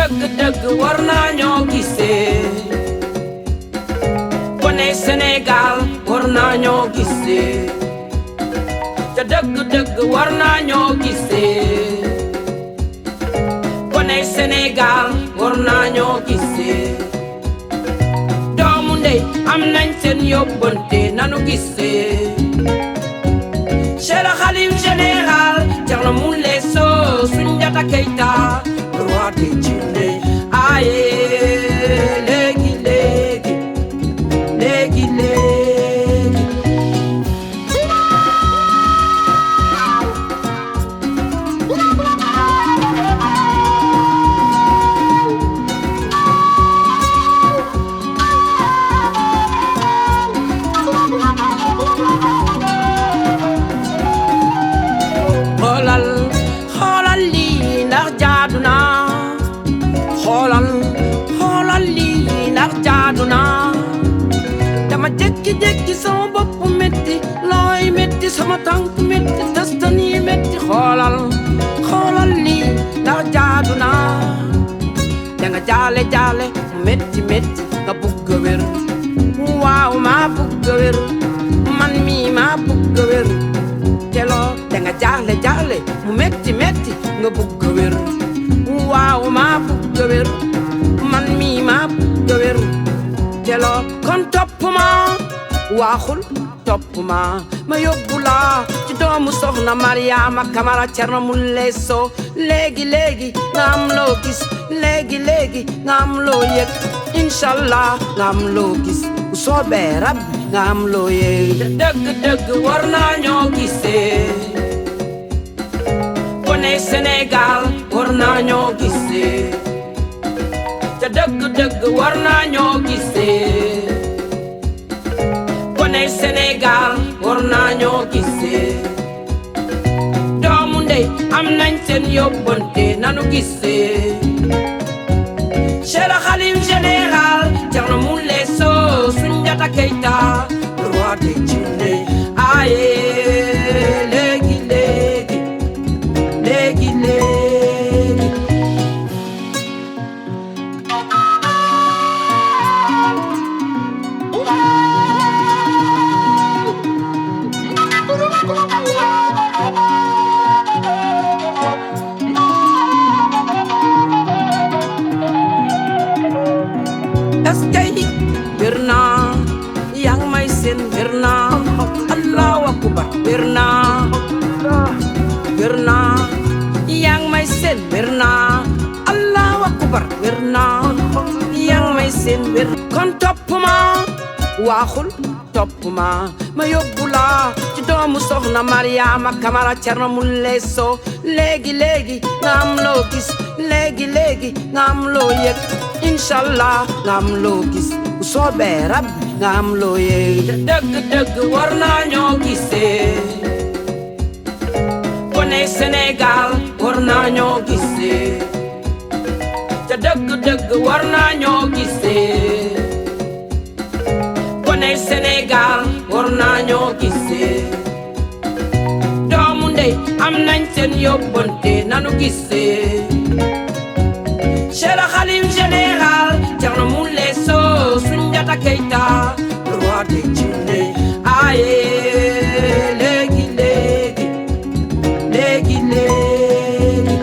dëgg-dëgg war naa ñoo gisee kone Sénégal war naa ñoo gisee te dëgg-dëgg war naa ñoo gisee kone Sénégal war naa ñoo gisee doomu ndey am nañ seen yóbbante nanu gisee Cheikh Khalif général Thierno Moule Sow Soundiata Keita roi des Djinné aye léegi léegi léegi léegi xoolal lii ndax jaadu na xoolal lii ndax jaadu na dama jékki-jékki sama bopp metti looy metti sama tànk metti testan yi metti xoolal lii ndax jaadu na danga jaale metti nga bugg a wér waaw maa bugg a wér man mii maa bugg a wér teloo danga jaale mu metti nga bugg a wér waaw maa bugg a wér man mii maa bugg a wér teloo kon topp ma waaxul topp ma yóbbu la ci doomu soxna Mariama Kamara Thierno Moule Sow léegi nga am loo gis léegi nga am loo yëg inshallah nga am loo gis bu soobee Rabbi nga am loo yëg dëgg war naa ñoo gisee kone Sénégal war naa ñoo gisee te dëgg war naa ñoo gisee kone Sénégal war naa ñoo gisee doomu ndey am nañ seen yóbbante nanu gisee Cheikh Khalif général Thierno Moule Sow Soundiata Keita roi des Djinné aye léegi léegi léegi léegi eskay wér naa yaa ngi may seen wér naa Allahu akbar wér naa yaa ngi may seen wér naa Allahu akbar wér naa yaa ngi may seen wér kon topp ma waaxul topp ma yóbbu la ci doomu soxna Mariama Kamara Thierno Moule Sow léegi nga am loo gis léegi nga am loo yëg inshallah nga am loo gis bu soobee Rabbi nga am loo yëg dëgg war naa ñoo gisee kone Sénégal war naa ñoo gisee te dëgg war naa ñoo gisee kone Sénégal war naa ñoo gisee doomu ndey am nañ seen yóbbante nanu gisee Cheikh Khalif général Thierno Moule Sow Soundiata Keita roi des Djinné aye léegi léegi léegi léegi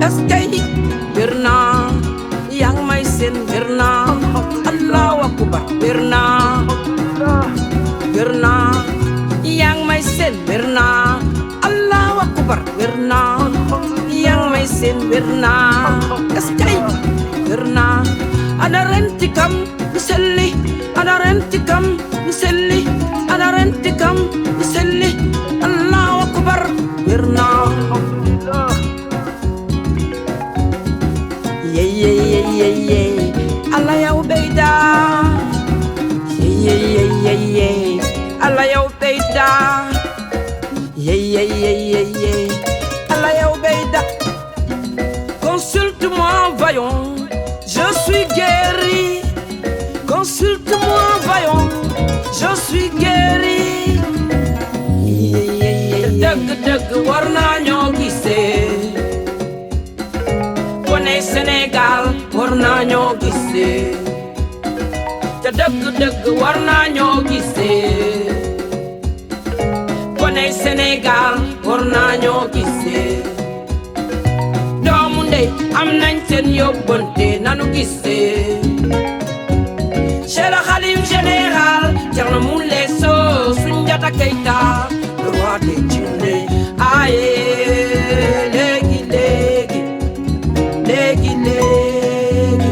eskay wér naa yaa ngi may seen wér naa Allahu akbar wér naa yaa ngi may seen wér naa Allahu akbar wér naa yaa ngi may seen wér naa eskay wér naa ana renti kam mi selli ana renti kam mi selli ana renti kam mi selli Allahu akbar wér naa Allah yow beyda Allah yow beyda Allah yow beyda guéri. Consulte-moi, voyons, je suis guéri. Dëgg war naa ñoo gisee. Kone Sénégal war naa ñoo gisee. Te dëgg war naa ñoo gisee. Kone Sénégal war naa ñoo gisee. Doomu ndey am nañ seen yóbbante nanu gisee. Chez le Khalif général Thierno Moule Sow Soundiata Keita le roi des Djinné. Aye léegi léegi léegi léegi.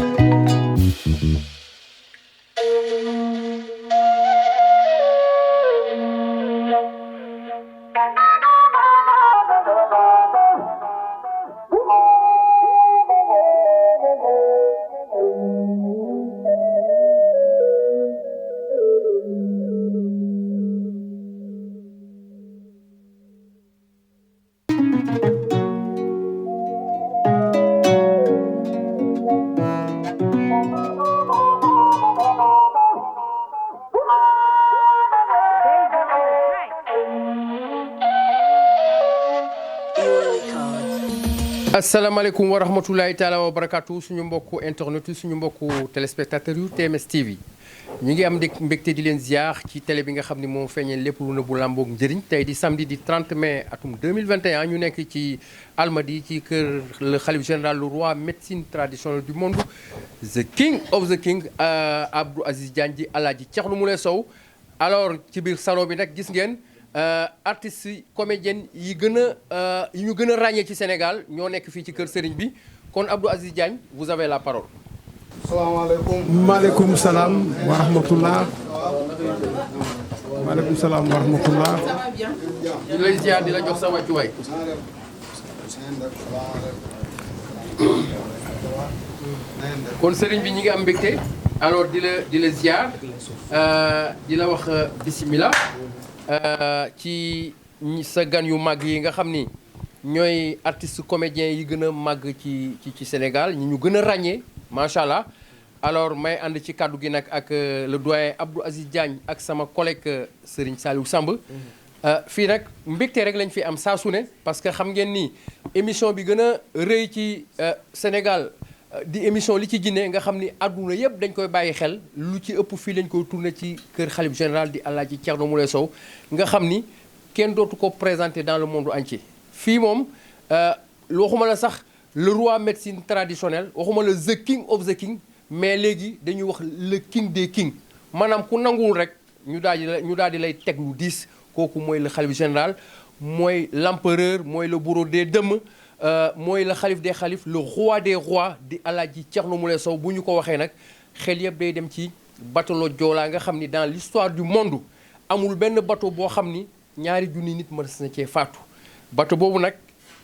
asalaamaaleykum wa rahmatulahi taala wa barakatu suñu mbokku internet yi suñu mbokku téléspectateurs yu TMS TV ñi ngi am mbégte di leen ziar ci télé bi nga xam ne moom feeñee lépp lu nëbbu làmboog njëriñ tey di samedi di 30 mai atum 2021 ñu nekk ci Almadies ci kër le khalife général le roi médecine traditionnelle du monde the king of the king Abdou Aziz Diagne di Alaaji Thierno Moule Sow. alors ci biir salon bi nag gis ngeen artistes yi comédiennes yi ñu gën a ràññee ci Sénégal ñoo nekk fii ci kër Serigne bi kon Abdou Aziz Diagne vous avez la parole. salaamaaleykum. maaleykum salaam wa rahmatullah. maaleykum salaam wa rahmatullah. di lay ziar di la jox sa wàccuwaay. kon Serigne bi ñi ngi am mbégte alors di la ziar di la wax bismillah. ci sa gan yu màgg yi nga xam ni ñooy artistes comédiens yi gën a màgg ci Sénégal ñi ñu gën a ràññee macha allah alors may ànd ci kàddu gi nag ak le doyen Abdou Aziz Diagne ak sama collègue Serigne Saliou Samb. fii nag mbégte rek lañ fi am saa su ne parce que xam ngeen ni émission bi gën a rëy ci Sénégal di émission li ci jinne nga xam ni àdduna yëpp dañ koy bàyyi xel lu ci ëpp fii lañ koy tourné ci kër xalif général di Alaaji Thierno Moule Sow nga xam ni kenn dootu ko présenté dans le monde entier. fii moom waxuma la sax le roi médecine traditionnelle waxuma la the king of the king mais léegi dañuy wax le king des kings maanaam ku nanguwul rek ñu daal di lay teg lu diis kooku mooy le xalif général mooy l'empereur mooy le bourreau des dëmm. mooy la xalif des xalif le roi des rois di Alaaji Thierno Moule Sow bu ñu ko waxee nag xel yëpp day dem ci bateau Joola nga xam ni dans l'histoire du monde amul benn bateau boo xam ni ñaari junni nit mën na cee faatu. bateau boobu nag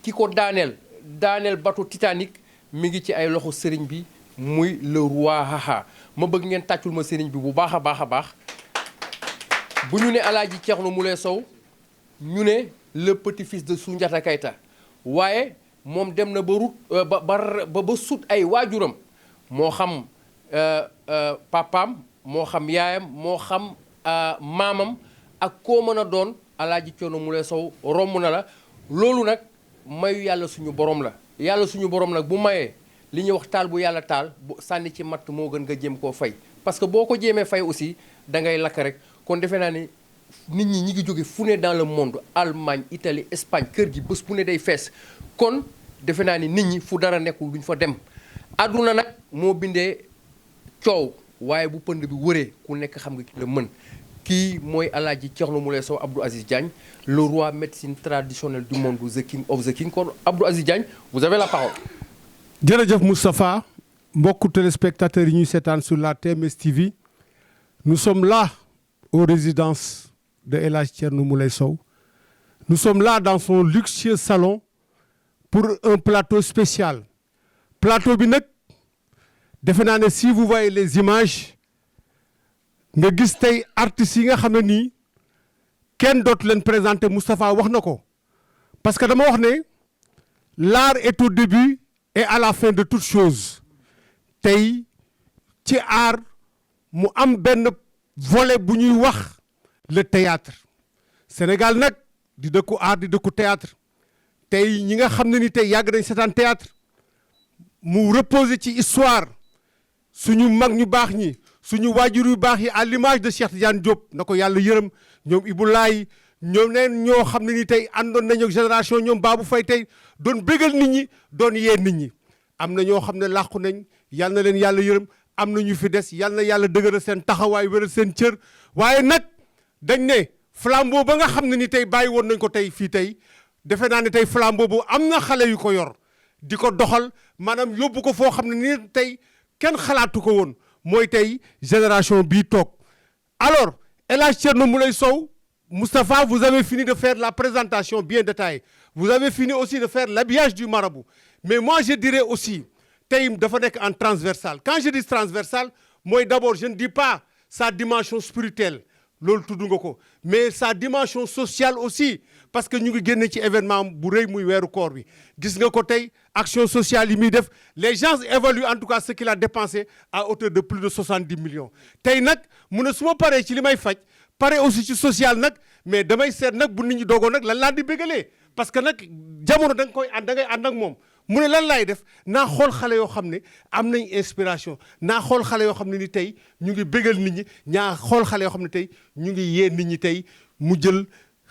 ki ko daaneel bateau Titanic mi ngi ci ay loxo sëriñ bi muy le roi haha ma bëgg ngeen tàccul ma sëriñ bi bu baax a baax a baax bu ñu ne Alaaji Thierno Moule Sow ñu ne le petit-fils de Soundiata Keita waaye moom dem na ba sut ay waajuram moo xam papaam moo xam yaayam moo xam maamam ak koo mën a doon Alaaji Thierno Moule Sow romb na la loolu nag mayu yàlla suñu borom la yàlla suñu borom nag bu mayee li ñuy wax taal bu yàlla taal bu sànni ci matt moo gën nga jéem koo fay parce que boo ko jéemee fay aussi da ngay lakk rek kon defe naa ne nit ñi ngi jóge fu ne dans le monde Allemagne Italie Espagne kër gi bés bu ne day fees kon defe naa ni nit ñi fu dara nekkul duñ fa dem àdduna nag moo bindee coow waaye bu pënd bi wëree ku nekk xam nga ki la mën kii mooy Alaaji Thierno Moule Sow Abdou Aziz Diagne le roi médecine traditionnelle du monde the king of the king kon Abdou Aziz Diagne vous avez la parole. jërëjëf Moustapha mbokku téléspectateurs yi ñuy seetaan sur la TMS TV nous sommes là aux résidences de El Hadji Thierno Moule Sow. Nous sommes là dans son luxueux salon pour un plateau spécial. Plateau bi nag defe naa ne si vous voyez les images nga gis tey artistes yi nga xam ne nii kenn dootu leen présenter Moustapha wax na ko parce que dama wax ne l'art est au début et à la fin de toute chose tey ci art mu am benn volet bu ñuy wax le théâtre Sénégal nag di dëkku art di dëkku théâtre tey ñi nga xam ne ni tey yàgg nañ seetaan théâtre mu reposer ci histoire suñu mag ñu baax ñi suñu waajur yu baax yi à l'image de Cheikh Tidiane Diop na ko yàlla yërëm ñoom Ibou Laye ñoom neen ñoo xam ne ni tey àndoon nañu ak génération ñoom Babou Faye tey doon bégal nit ñi doon yee nit ñi am na ñoo xam ne làqu nañ yal na leen yàlla yërëm am na ñu fi des yal na yàlla dëgëral seen taxawaay wéral seen cër waaye nag dañ ne flambeau ba nga xam ne ni tey bàyyi woon nañ ko tey fii tey defe naa ne tey flambeau boobu am na xale yu ko yor di ko doxal maanaam yóbbu ko foo xam ne ni tey kenn xalaatu ko woon mooy tey génération bii toog alors El Hadj Thierno Moulay Sow Moustapha, vous avez fini de faire la présentation bien détaillée. Vous avez fini aussi de faire l'habillage du marabout. Mais moi, je dirais aussi, tey dafa nekk en transversal. Quand je dis transversal, moi d'abord, je ne dis pas sa dimension spirituelle. Loolu tudd nga ko mais sa dimension sociale aussi parce que ñu ngi génne ci événement bu rëy muy weeru koor bi gis nga ko tey action sociale yi muy def les gens évaluent en tout cas ce qu'il a dépensé à hauteur de plus de 70 millions tey nag mu ne su ma paree ci li may faj pare aussi ci social nag mais damay seet nag bu nit ñi doogoo nag lan laa di bégalee parce que nag jamono da nga koy ànd da ngay ànd ak moom mu ne lan laay def naa xool xale yoo xam ne am nañ inspiration naa xool xale yoo xam ne ni tey ñu ngi bégal nit ñi ñaa xool xale yoo xam ne tey ñu ngi yee nit ñi tey mu jël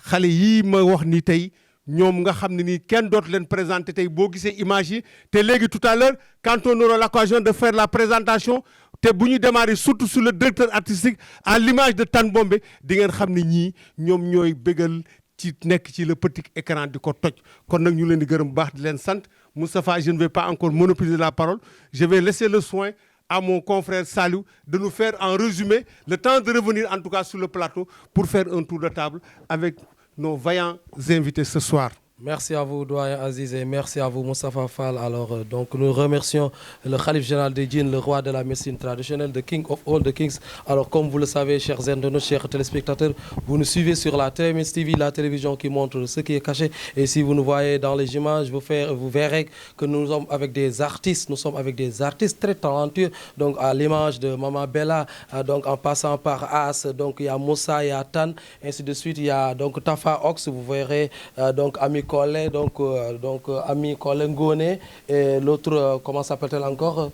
xale yii ma wax ni tey ñoom nga xam ne nii kenn dootu leen présenter tey boo gisee image yi te léegi tout à l'heure quand on aura l'occasion de faire la présentation te bu ñu démarrer surtout sur le directeur artistique à l'image de Tan Bombé di ngeen xam ne ñii ñoom ñooy bégal ci nekk ci le petit écran di ko toj kon nag ñu leen di gërëm bu baax di leen sant Moustapha je ne vais pas encore monopoliser la parole je vais laisser le soin à mon confrère Saliou de nous faire en résumé le temps de revenir en tout cas sur le plateau pour faire un tour de table avec nos vaillants invités ce soir. Merci à vous, doyen Aziz, et merci à vous, Moustapha Fall. Alors, donc, nous remercions le Khalif général des djinns, le roi de la médecine traditionnelle, the king of all the kings. Alors, comme vous le savez, chers internautes, chers téléspectateurs, vous nous suivez sur la TMS TV, la télévision qui montre ce qui est caché. Et si vous nous voyez dans les images, vous verrez que nous sommes avec des artistes. Nous sommes avec des artistes très talentueux. Donc, à l'image de Mama Bella, donc en passant par As, donc il y a Moussa, il y a Tan, ainsi de suite. Il y a donc Tafa Ox, vous verrez donc Ami Collé, donc Ami Collé Ngone et l'autre, comment s'appelle-t-elle encore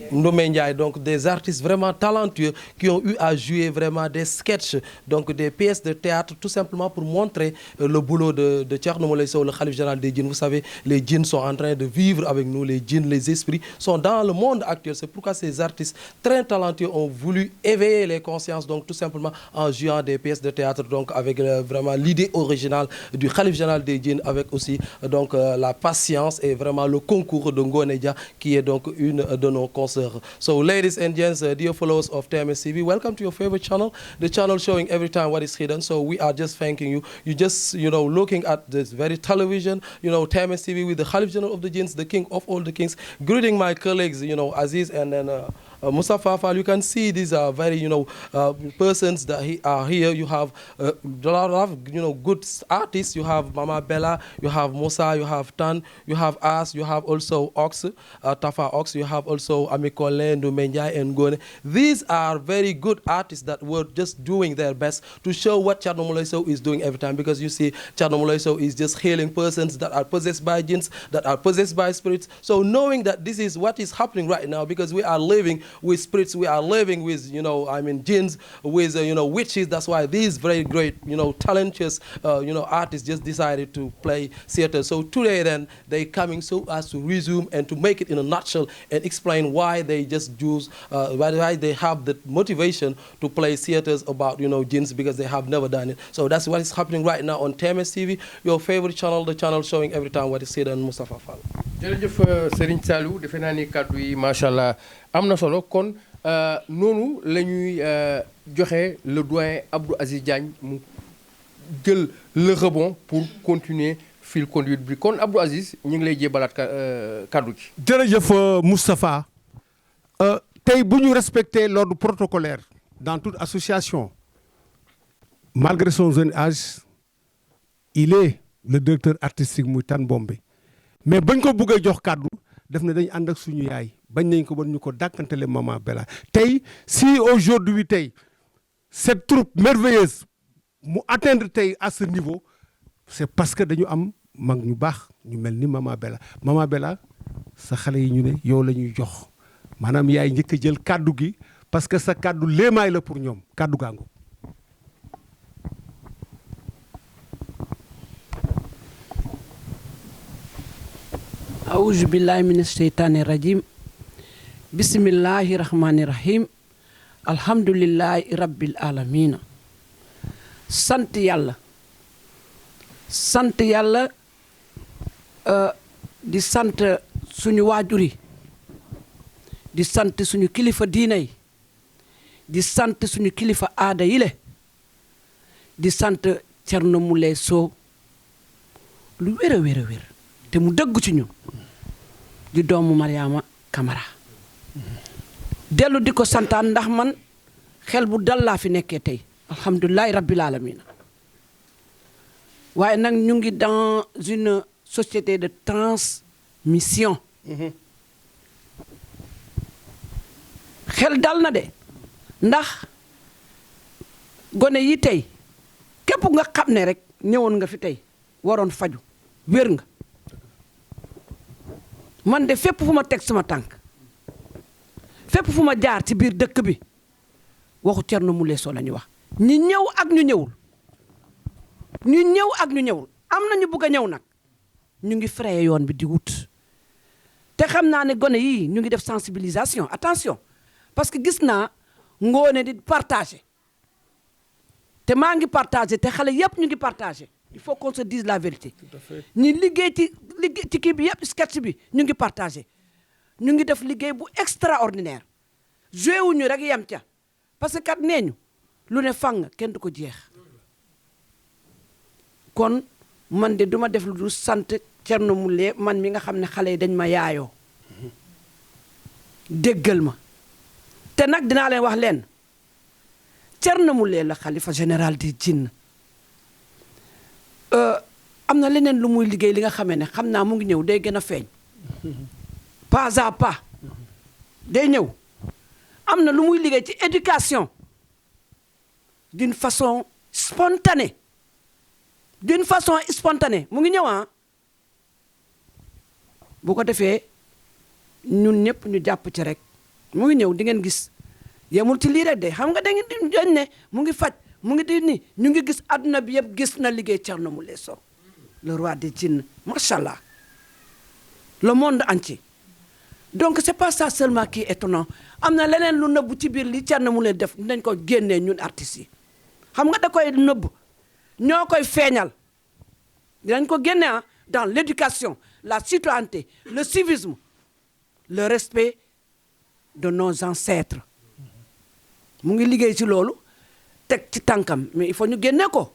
Ndomé Ndiaye, donc des artistes vraiment talentueux qui ont eu à jouer vraiment des sketchs, donc des pièces de théâtre, tout simplement pour montrer le boulot de Thierno Moulay Sow, le Khalif général des djinns. Vous savez, les djinns sont en train de vivre avec nous, les djinns, les esprits sont dans le monde actuel. C'est pourquoi ces artistes très talentueux ont voulu éveiller les consciences, donc tout simplement en jouant des pièces de théâtre, donc avec vraiment l'idée originale du Khalif général des djinns, avec aussi donc la patience et vraiment le concours de Ngone Dia, qui est donc une de nos concerts. So, ladies and gents, dear followers of TMS TV, welcome to your favorite channel, the channel showing every time what is hidden. So, we are just thanking you. You just, looking at this very television, TMS TV with the Khalif General of the Jinns, the king of all the kings. Greeting my colleagues, Aziz and then Moustapha Fall. You can see these are very, persons that are here. You have a lot of, good artists. You have Mama Bella, you have Moussa, you have Tan, you have As, you have also Ox, Tafa Ox, you have also Ami Collé, Ndomé Ndiaye, and Ngone. These are very good artists that were just doing their best to show what Thierno Moulay Sow is doing every time, because you see Thierno Moulay Sow is just healing persons that are possessed by jinns, that are possessed by spirits. So knowing that this is what is happening right now, because we are living with spirits, we are living with, jinns, with, witches. That's why these very great, talentless, artists just decided to play theater. So today then, they coming so as to resume and to make it in a nutshell and explain why they just choose, why they have the motivation to play theaters about, jinns, because they have never done it. So that's what is happening right now on TMS TV, your favorite channel, the channel showing every time what is hidden. Moustapha Fall. jërëjëf Serigne Saliou defe naa ni kàddu yi macha allah am na solo kon noonu la ñuy joxe le doyen Abdou Aziz Diagne mu jël le rebond pour continuer fil conduite bi kon Abdou Aziz ñu ngi lay jébalaat kàddu gi. jërëjëf Moustapha tey bu ñu respecter l'ordre protocolaire dans toute association malgré son jeune âge il est le directeur artistique muy Tan Bombé mais bañ ko bëggee jox kàddu def na dañu ànd ak suñu yaay bañ nañ ko ba ñu ko dàkkantele Maman Bella tey si aujourd'hui tey cette troupe merveilleuse mu atteindre tey à ce niveau c'est parce que dañu am mag ñu baax ñu mel ni Maman Bella. Maman Bella sa xale yi ñu ne yow la ñuy jox maanaam yaay njëkk a jël kàddu gi parce que sa kàddu léemaay la pour ñoom kàddu gaangu. awuzu billahi mina sheytaani rajim bismillahi rahmani rahim alhamdulillahi rabbil alamina sant yàlla di sant suñu waajur yi di sant suñu kilifa diina yi di sant suñu kilifa aada yi le di sant Thierno Moule Sow lu wér a wér a wér te mu dëgg ci ñun di doomu Mariama Camara dellu di ko santaan ndax man xel bu dal laa fi nekkee tey alhamdulilahi rabbil alamina waaye nag ñu ngi dans une société de transmission xel dal na de ndax gone yi tey képp nga xam ne rek ñëwoon nga fi tey waroon faju wér nga man de fépp fu ma teg sama tànk fépp fu ma jaar ci biir dëkk bi waxu Thierno Moule Sow la ñu wax ñi ñëw ak ñu ñëwul ñu ñëw ak ñu ñëwul am na ñu bugg a ñëw nag ñu ngi fraye yoon bi di wut te xam naa ne gone yii ñu ngi def sensibilisation attention parce que gis naa ngoone di partager te maa ngi partager te xale yëpp ñu ngi partager il faut qu'on se dise la vérité ñi liggéey ci kii bi yëpp sketch bi ñu ngi partager ñu ngi def liggéey bu extraordinaire joué wuñu rek yem ca parce que kat nee ñu lu ne fang kenn du ko jeex kon man de duma def lu dul sant Thierno Moule man mi nga xam ne xale yi dañ ma yaayoo déggal ma te nag dinaa leen wax leen Thierno Moule la xalifa général di Djinn am na leneen lu muy liggéey li nga xamee ne xam naa mu ngi ñëw day gën a feeñ pas à pas day ñëw am na lu muy liggéey ci éducation d'une façon spontanée mu ngi ñëw bu ko defee ñun ñëpp ñu jàpp ci rek mu ngi ñëw di ngeen gis yemul ci lii rek de xam nga da ngeen di ne mu ngi faj mu ngi di ni ñu ngi gis àdduna bi yëpp gis na liggéey Thierno Moule Sow le roi des djinns machallah le monde entier donc c'est pas ça seulement qui est étonnant am na leneen lu nëbb ci biir li Thierno Moule def dinañ ko génnee ñun artistes yi xam nga da koy nëbb ñoo koy feeñal dinañ ko génne dans l'éducation la citoyenneté le civisme le respect de nos ancêtres mu ngi liggéey ci loolu teg ci tànkam mais il faut ñu génne ko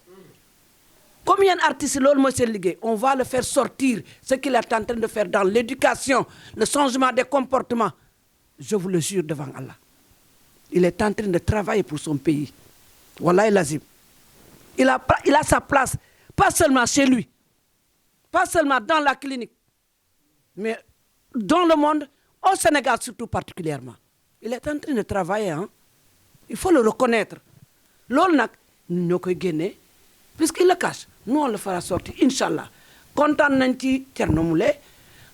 comme yenn artistes loolu mooy seen liggéey on va le faire sortir ce qu'il est en train de faire dans l'éducation le changement des comportements je vous le jure devant Allah il est en train de travailler pour son pays wallahi lazim il a sa place pas seulement chez lui pas seulement dans la clinique mais dans le monde au Sénégal surtout particulièrement il est en train de travailler il faut le reconnaître loolu nag ñun ñoo koy génnee puisqu'il le cache nous on le fera sortir inchallah kontaan nañ ci Thierno Moule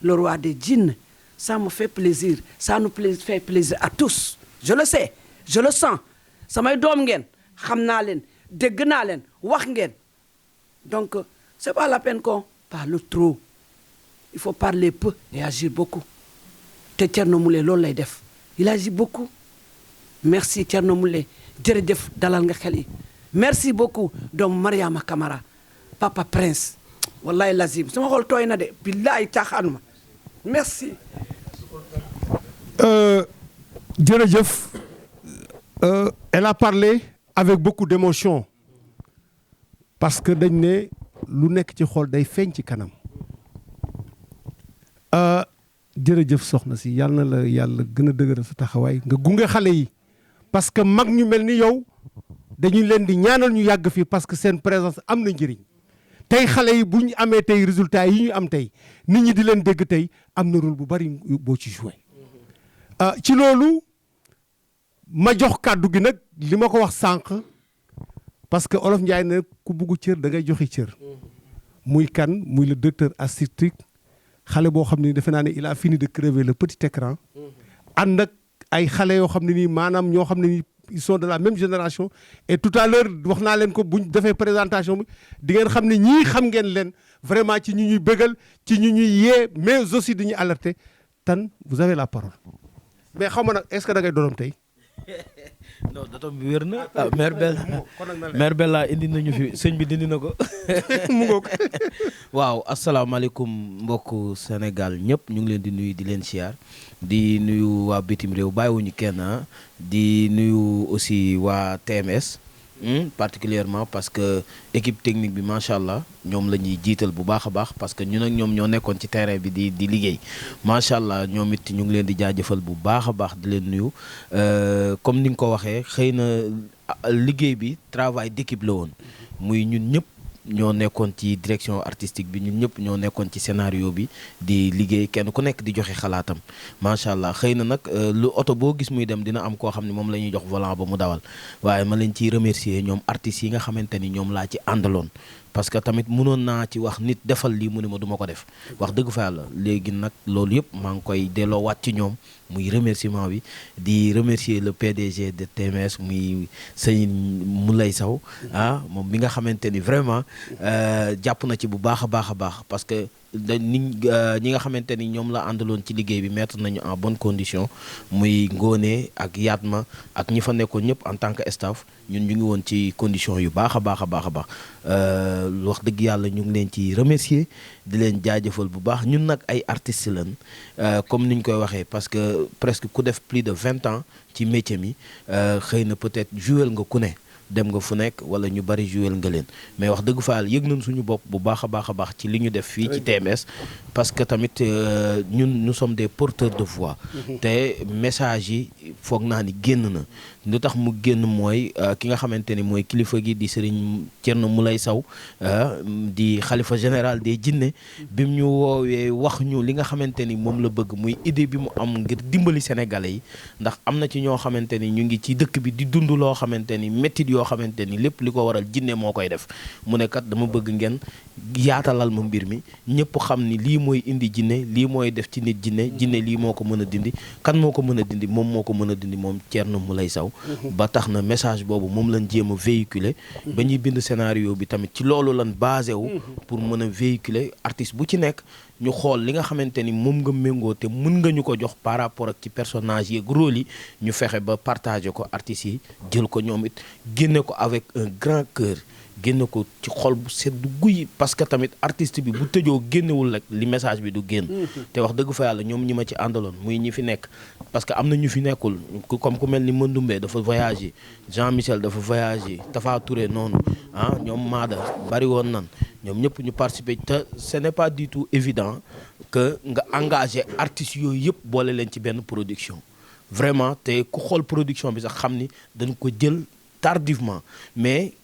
le roi des djinns ça me fait plaisir ça nous fait plaisir à tous je le sais je le sens samay doom ngeen xam naa leen dégg naa leen wax ngeen donc c'est pas la peine qu'on parle trop il faut parler peu et agir beaucoup te Thierno Moule loolu lay def il agit beaucoup merci Thierno Moule jërëjëf dalal nga xel yi merci beaucoup doomu Mariama Camara papa Prince wallahi lazim sama xol tooy na de billahi caaxaanuma merci jërëjëf elle a parlé avec beaucoup d'émotion parce que dañ ne lu nekk ci xol day feeñ ci kanam jërëjëf soxna si yàlla na la yàlla gën a dëgëral sa taxawaay nga gunge xale yi parce que mag ñu mel ni yow dañu leen di ñaanal ñu yàgg fii parce que seen présence am na njëriñ tey xale yi bu ñu amee tey résultat yi ñu am tey nit ñi di leen dégg tey am na rôle bu bari boo ci joué ci loolu ma jox kàddu gi nag li ma ko wax sànq parce que Olof Ndiaye ne ku bugg cër da ngay joxe cër muy kan muy le docteur artistique xale boo xam ne defe naa ne il a fini de crever le petit écran ànd ak ay xale yoo xam ne nii maanaam ñoo xam ne nii ils sont de la même génération et tout à l'heure wax naa leen ko buñ defee présentation bi di ngeen xam ne ñii xam ngeen leen vraiment ci ñu ñuy bëggal ci ñu ñuy yee mais aussi dañuy alerter Tan vous avez la parole mais xaw ma nag est-ce que da ngay doonam tey. non dotom bi wér na mère Bella indi nañu fi sëñ bi dindi na ko mu ngoog. waaw asalaamaaleykum mbokku Sénégal ñëpp ñu ngi leen di nuyu di leen siyaar di nuyu waa bitim réew bàyyiwuñu kenn di nuyu aussi waa TMS particulièrement parce que équipe technique bi macha allah ñoom la ñuy jiital bu baax a baax parce que ñun ak ñoom ñoo nekkoon ci terrain bi di liggéey macha allah ñoom it ñu ngi leen di jaajëfal bu baax a baax di leen nuyu comme ni nga ko waxee xëy na liggéey bi travail d'équipe la woon muy ñun ñëpp ñoo nekkoon ci direction artistique bi ñun ñëpp ñoo nekkoon ci scénario bi di liggéey kenn ku nekk di joxe xalaatam macha allah xëy na nag lu oto boo gis muy dem dina am koo xam ne moom la ñuy jox volant ba mu dawal waaye ma leen ciy remercier ñoom artistes yi nga xamante ni ñoom laa ci àndaloon parce que tamit mënoon naa ci wax nit defal lii mu ne ma du ma ko def wax dëgg fa yàlla léegi nag loolu yëpp maa ngi koy delloowaat ci ñoom muy remerciement bi di remercier le PDG de TMS muy sëñ Moulay Sow moom mi nga xamante ni vraiment jàpp na ci bu baax a baax a baax parce que ñi nga xamante ni ñoom la àndaloon ci liggéey bi mettre nañu en bonne condition muy Ngone ak Yatma ak ñi fa nekkoon ñëpp en tant que staff ñun ñu ngi woon ci condition yu baax a baax a baax a baax wax dëgg yàlla ñu ngi leen ci remercier di leen jaajëfal bu baax ñun nag ay artistes lañ comme ni ñu koy waxee parce que presque ku def plus de 20 ans ci métier mi xëy na peut-être jouer nga ku ne dem nga fu nekk wala ñu bari jouer nga leen mais wax dëgg fa yëg nañ suñu bopp bu baax a baax a baax ci li ñu def fii ci TMS parce que tamit ñun nous sommes des porteurs de voix te message yi foog naa ni génn na lu tax mu génn mooy ki nga xamante ni mooy kilifa gi di Serigne Thierno Moulay Sow di xalifa général des jinne bi mu ñu woowee wax ñu li nga xamante ni moom la bëgg muy idée bi mu am ngir dimbali sénégalais yi ndax am na ci ñoo xamante ni ñu ngi ci dëkk bi di dund loo xamante ni méttit yoo xamante ni lépp li ko waral jinne moo koy def mu ne kat dama bëgg ngeen yaatalal ma mbir mi ñëpp xam ni lii mooy indi jinne lii mooy def ci nit jinne lii moo ko mën a dindi kan moo ko mën a dindi moom moo ko mën a dindi moom Thierno Moulay Sow ba tax na message boobu moom lañ jéem a véhiculer ba ñuy bind scénario bi tamit ci loolu lañ basé wu pour mën a véhiculer artiste bu ci nekk ñu xool li nga xamante ni moom nga méngoo te mën nga ñu ko jox par rapport ak ci personnage yeeg rôle yi ñu fexe ba partager ko artistes yi jël ko ñoom it génne ko avec un grand cœur génne ko ci xol bu sedd guy parce que tamit artiste bi bu tëjoo génnewul rek li message bi du génn te wax dëgg fa yàlla ñoom ñi ma ci àndaloon muy ñi fi nekk parce que am na ñu fi nekkul comme ku mel ni Mandoumbe dafa voyagé Jean Michel dafa voyagé Tafa Touré noonu ñoom Maada bari woon nan ñoom ñëpp ñu participer te ce n'est pas du tout évident que nga engagé artistes yooyu yëpp boole leen ci benn production vraiment te ku xool production bi sax xam ni dañ ko jël tardivement mais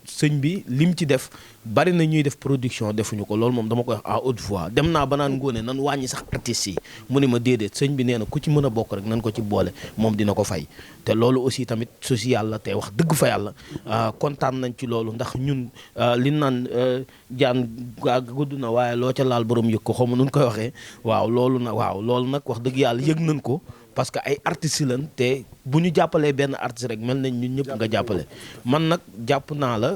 sëñ bi lim ci def bari na ñuy def production defuñu ko loolu moom dama koy wax à haute voix dem naa ba naan Ngone nan wàññi sax artistes yi mu ne ma déedéet sëñ bi nee na ku ci mën a bokk rek nan ko ci boole moom dina ko fay te loolu aussi tamit social la te wax dëgg fa yàlla kontaan nañ ci loolu ndax ñun li naan jaan gudd na waaye loo ca laal borom yëg ko xaw ma nu koy waxee waaw loolu nag wax dëgg yàlla yëg nañ ko parce que ay artistes lañ te bu ñu jàppalee benn artiste rek mel nañ ñun ñëpp nga jàppale man nag jàpp naa la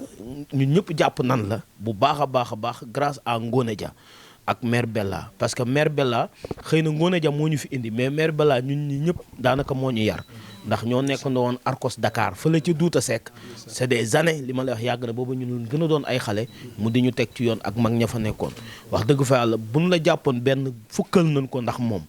ñun ñëpp jàpp nan la bu baax a baax a baax grâce à Ngone Dia ak Mère Bella parce que Mère Bella xëy na Ngone Dia moo ñu fi indi mais Mère Bella ñun ñi ñëpp daanaka moo ñu yar ndax ñoo nekkandoo woon Arcos Dakar fële ci Douta Seck c'est des années li ma lay wax yàgg na booba ñun gën a doon ay xale mu di ñu teg ci yoon ak mag ña fa nekkoon wax dëgg fa yàlla buñ la jàppoon benn fukkal nañ ko ndax moom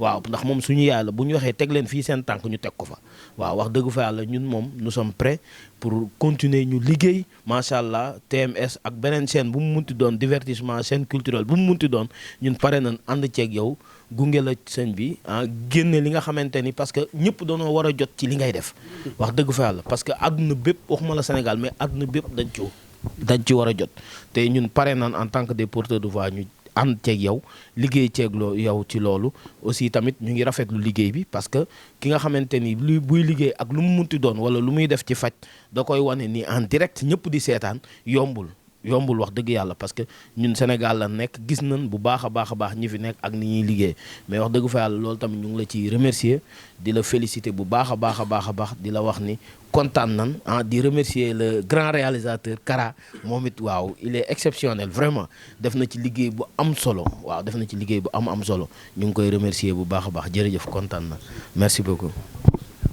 waaw ndax moom suñu yaay la bu ñu waxee teg leen fii seen tànk ñu teg ko fa waaw wax dëgg fa yàlla ñun moom nous sommes prêts pour continuer ñu liggéey macha allah TMS ak beneen chaîne bu mu munti doon divertissement chaîne culturelle bu mu munti doon ñun pare nañ ànd ceeg yow gunge la sëñ bi génne li nga xamante ni parce que ñëpp dañoo war a jot ci li ngay def wax dëgg fa yàlla parce que àdduna bépp waxuma la Sénégal mais àdduna bépp dañ ci war a jot te ñun pare nañ en tant que des porteurs de voix ñu ànd ceeg yow liggéey ceeg yow ci loolu aussi tamit ñu ngi rafetlu liggéey bi parce que ki nga xamante ni buy liggéey ak lu mu munti doon wala lu muy def ci faj da koy wane ni en direct ñëpp di seetaan yombul wax dëgg yàlla parce que ñun Sénégal la nekk gis nañ bu baax a baax ñi fi nekk ak ni ñuy liggéey mais wax dëgg fa yàlla loolu tamit ñu ngi la ci remercier di la féliciter bu baax a baax di la wax ni kontaan nan di remercier le grand réalisateur Kara moom it waaw il est exceptionnel vraiment def na ci liggéey bu am solo waaw def na ci liggéey bu am solo ñu ngi koy remercier bu baax a baax jërëjëf kontaan na merci beaucoup.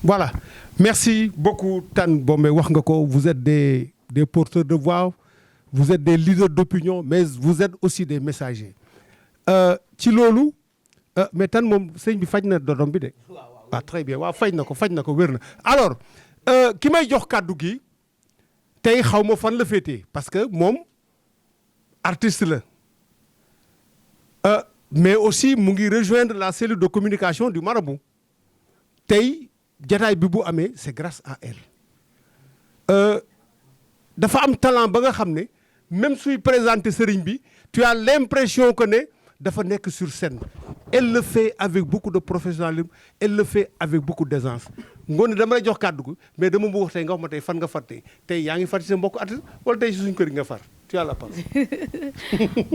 Voilà merci beaucoup Tane Bombe wax nga ko vous êtes des porteurs de voix. Vous êtes des leaders d'opinion mais vous êtes aussi des messagers ci loolu mais Tane moom sëñ bi faj na dodom bi de waaw très bien waaw faj na ko wér na alors ki may jox kàddu gi tey xaw ma fan la féetee parce que moom artiste la mais aussi mu ngi rejoindre la cellule de communication du Marabout tey jataay bi bu amee c'est grâce à elle dafa am talent ba nga xam ne même suy présenter sëriñ bi tu as l'impression que ne dafa nekk sur scène elle le fait avec beaucoup de professionnalisme elle le fait avec beaucoup d'aisance ngoone dama lay jox kàddu gi mais dama bëgg wax tey nga wax ma tey fan nga far tey yaa ngi far ci sa mbokk artiste wala tey ci suñu kër gi nga far tu as la parole.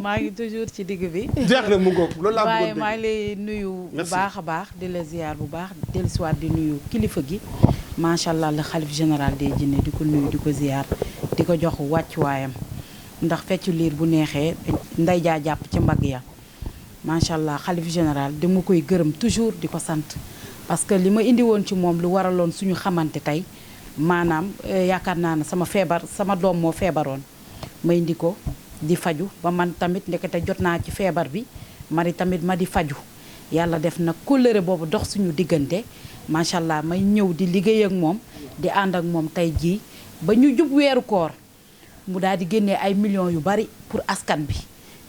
maa ngi toujours ci digg bi. jeex na mu ngoog loolu laa bëggoon waaye maa ngi lay nuyu. bu baax a baax di la ziar bu baax dellusiwaat di nuyu kilifa gi macha allah le xalif général des jinne di ko nuyu di ko ziar di ko jox wàccuwaayam ndax feccu liir bu neexee nday jaa jàpp ci mbagg ya macha allah xalif général dama koy gërëm toujours di ko sant parce que li ma indi woon ci moom lu waraloon suñu xamante tey maanaam yaakaar naa ne sama doom moo feebaroon ma indi ko di faju ba man tamit ndekete jot naa ci feebar bi mari tamit ma di faju yàlla def na kóllëre boobu dox suñu diggante macha allah may ñëw di liggéey ak moom di ànd ak moom tey jii ba ñu jub weeru koor mu daal di génnee ay millions yu bari pour askan bi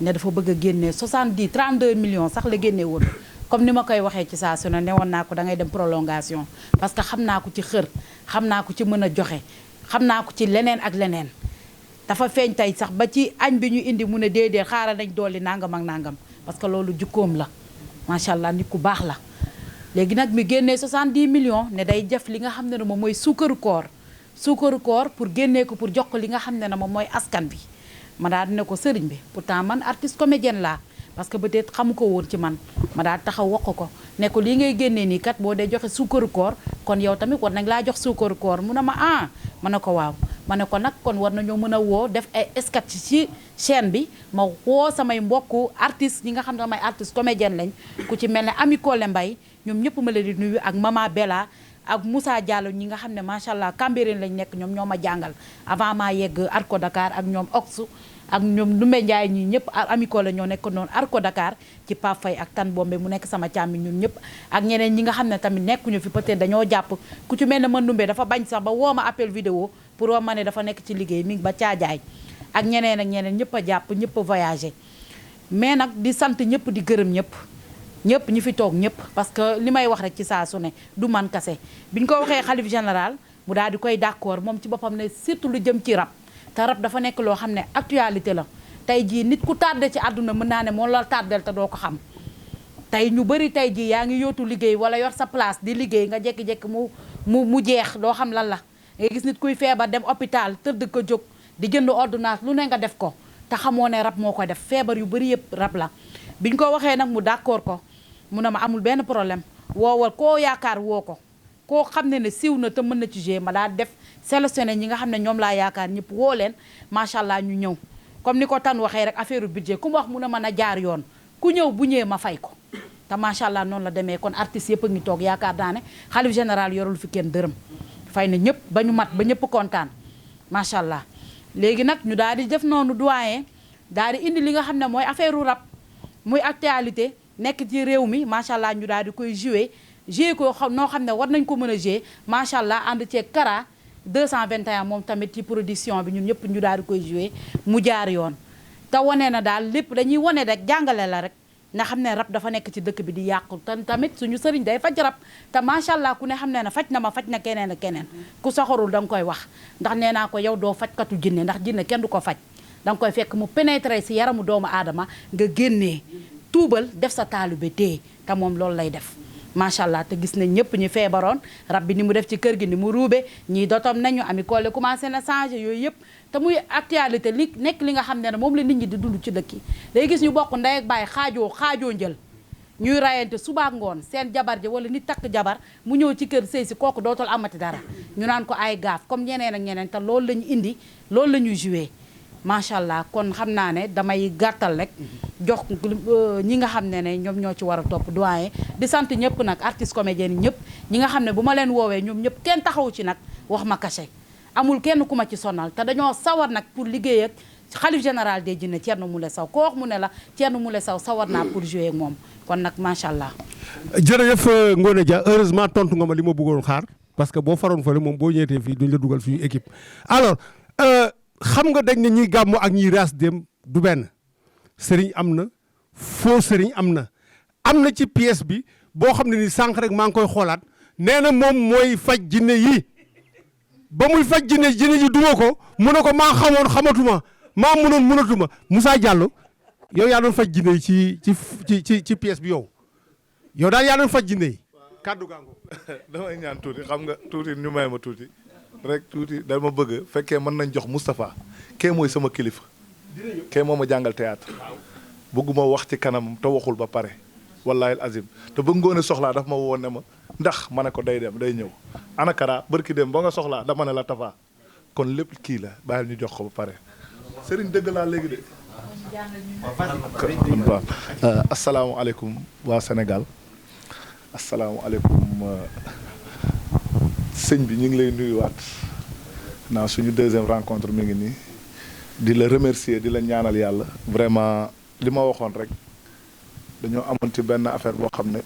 ne dafa bëgg a génnee 32 millions sax la génne woon comme ni ma koy waxee ci saa su ne woon naa ko da ngay dem prolongation parce que xam naa ko ci xër xam naa ko ci mën a joxe xam naa ko ci leneen ak leneen dafa feeñ tey sax ba ci añ bi ñu indi mu ne déedéet xaaral nañ dolli nangam ak nangam parce que loolu jukkoom la macha allah nit ku baax la léegi nag mi génnee 70 millions ne day def li nga xam ne moom mooy suukaru koor pour génnee ko pour jox ko li nga xam ne moom mooy askan bi ma daal di ne ko sëriñ bi pourtant man artiste comédienne laa parce que peut-être xamu ko woon ci man ma daal taxaw wax ko ne ko lii ngay génnee nii kat boo dee joxe suukaru koor kon yow tamit war nañ laa jox suukaru koor mu ne ma ma ne ko waaw ma ne ko nag kon war nañoo mën a woo def ay sketch ci chaîne bi ma woo samay mbokku artiste ñi nga xam ne samay artiste comédienne lañ ku ci mel ne Ami Kole Mbaye ñoom ñëpp ma leen di nuyu ak Mama Bella ak Moussa Diallo ñi nga xam ne macha allah Cambérène lañ nekk ñoom ñoo ma jàngal avant maa yegg Arco Dakar ak ñoom Oxu ak ñoom Ndumbe Ndiaye ñii ñëpp Amiko la ñoo nekk noonu Arco Dakar ci Pape Faye ak Tane Bombe mu nekk sama càmmi ñun ñëpp ak ñeneen ñi nga xam ne tamit nekkuñu fi peut-être dañoo jàpp ku ci mel ne man Ndumbe dafa bañ sax ba woo ma appel vidéo pour woo ma ne dafa nekk ci liggéey mi ngi ba caajaay ak ñeneen ak ñeneen ñëpp a jàpp ñëpp a voyagé mais nag di sant ñëpp di gërëm ñëpp ñi fi toog ñëpp parce que li may wax rek ci saa su ne du man kase bi ñu ko waxee xalif général mu daal di koy d'accord moom ci boppam ne surtout lu jëm ci rap te rap dafa nekk loo xam ne actualité la tey jii nit ku tardé ci àdduna mën naa ne moo la tardel te doo ko xam tey ñu bëri tey jii yaa ngi yootu liggéey wala yor sa place di liggéey nga jékki-jékki mu jeex doo xam lan la nga gis nit kuy feebar dem hôpital tëdd ko jóg di jënd ordonnance lu ne nga def ko te xamoo ne rap moo ko def feebar yu bëri yëpp rap la biñ ko waxee nag mu d'accord ko mu ne ma amul benn problème woowal koo yaakaar woo ko koo xam ne siiw na te mën na ci jouer ma daal def sélectionné ñi nga xam ne ñoom laa yaakaar ñëpp woo leen macha allah ñu ñëw comme ni ko Tane waxee rek affaire budget ku mu wax mu ne mën a jaar yoon ku ñëw bu ñëwee ma fay ko te macha allah noonu la demee kon artistes yëpp a ngi toog yaakaar naa ne xalif général yorul fi kenn dërëm fay na ñëpp ba ñu mat ba ñëpp kontaan macha allah léegi nag ñu daal di def noonu doyen daal di indi li nga xam ne mooy affaire rap muy actualité nekk ci réew mi macha allah ñu daal di koy jouer ko noo xam ne war nañ ko mën a jouer macha allah ànd ceeg Kara 221 moom tamit ci production bi ñun ñëpp ñu daal di koy jouer mu jaar yoon te wane na daal lépp dañuy wane rek jàngale la rek nga xam ne rap dafa nekk ci dëkk bi di yàqu te tamit suñu sëriñ day faj rap te macha allah ku ne xam ne ne faj na ma faj na keneen ak keneen ku soxorul da nga koy wax ndax nee naa ko yow doo fajkatu jinne ndax jinne kenn du ko faj da nga koy fekk mu pénétrer si yaramu doomu aadama nga génnee tuubal def sa taalibe téye te moom loolu lay def macha allah te gis nañ ñëpp ñu feebaroon rab bi ni mu def ci kër gi ni mu ruube ñii dotom nañu ami kolle commencé na changé yooyu yëpp te muy actualité li nekk li nga xam ne moom la nit ñi di dund ci dëkk yi day gis ñu bokk ndey ak baay xaajoo njël ñuy rayante suba ngoon seen jabar ji wala nit takk jabar mu ñëw ci kër sëy si kooku dootul amati dara ñu naan ko ay gaaf comme ñeneen ak ñeneen te loolu la ñu indi loolu la ñuy joué macha allah kon xam naa ne damay gàttal rek jox ñi nga xam ne ñoom ñoo ci war a topp doyen di sant ñëpp nag artiste comédien yi ñëpp ñi nga xam ne bu ma leen woowee ñoom ñëpp kenn taxaw ci nag wax ma cachet amul kenn ku ma ci sonal te dañoo sawar nag pour liggéey ak xalif général des jinne Thierno Moule Sow ko wax mu ne la Thierno Moule Sow sawar naa pour jouer ak moom kon nag macha allah. jërëjëf Ngoné Dia heureusement tontu nga ma li ma bëggoon xaar parce que boo faroon fële moom boo ñëwee fii duñ la dugal suñu équipe alors xam nga dañ ne ñiy gàmmu ak ñiy raas dem du benn sëriñ am na faux sëriñ am na ci pièce bi boo xam ne ni sànq rek maa ngi koy xoolaat nee na moom mooy faj jinne yi ba muy faj jinne ji duma ko mu ne ko maa xamoon xamatuma maa mënoon mënatuma Moussa Diallo yow yaa doon faj jinne yi ci pièce bi yow daal yaa doon faj jinne yi kàddu gaango damay ñaan tuuti xam nga tuuti ñu may ma tuuti rek tuuti dama bëgg fekkee mën nañ jox Moustapha kee mooy sama kilifa kee moo ma jàngal théâtre bëgguma wax ci kanam te waxul ba pare wallahi azim te bëgg ngoone soxlaa daf ma woon ne ma ndax ma ne ko day dem day ñëw anakara bërki dem ba nga soxlaa dama ne la Tafa kon lépp kii la bàyyil ñu jox ko ba pare sëriñ dëgg laa léegi de waaw asalaamaaleykum waa Sénégal asalaamaaleykum sëñ bi ñu ngi lay nuyuwaat naa suñu deuxième rencontre mi ngi nii di la remercier di la ñaanal yàlla vraiment li ma waxoon rek dañoo amoon ci benn affaire boo xam ne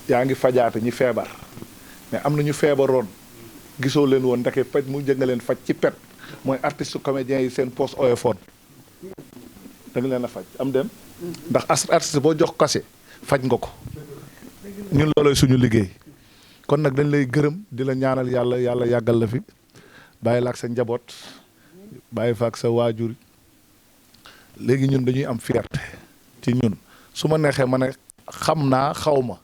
yaa ngi fajaate ñi feebar mais am na ñu feebaroon gisoo leen woon ndeke faj mu jënga leen faj ci pet mooy artiste comédiens yi seen poste oyofoon da nga leen a faj am dem ndax artiste boo jox kase faj nga ko ñun looloy suñu liggéey kon nag dañ lay gërëm di la ñaanal yàlla yàggal la fi bàyyi la ak sa njaboot bàyyi fa ak sa waajur léegi ñun dañuy am fierté ci ñun su ma neexee ma ne xam naa xaw ma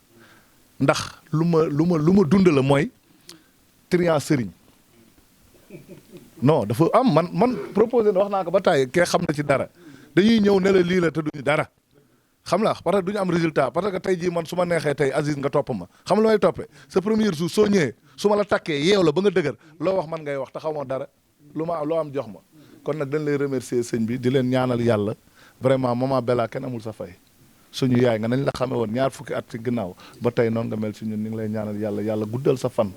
ndax lu ma dund la mooy triant sëriñ non dafa am man proposé na wax naa ko ba tàyyi kee xam na ci dara dañuy ñëw ne la lii la te duñu dara xam la parce que duñu am résultat parce que tey jii man su ma neexee tey Aziz nga topp ma xam la may toppee sa premier jour soo ñëwee su ma la takkee yeew la ba nga dëgër loo wax man ngay wax te xaw ma dara loo am jox ma kon nag dañ lay remercier sëñ bi di leen ñaanal yàlla vraiment maman Bella kenn amul sa fay suñu yaay nga nañ la xamee woon ñaar fukki at ci ginnaaw ba tey noonu nga mel si ñun ñu ngi lay ñaanal yàlla guddal sa fan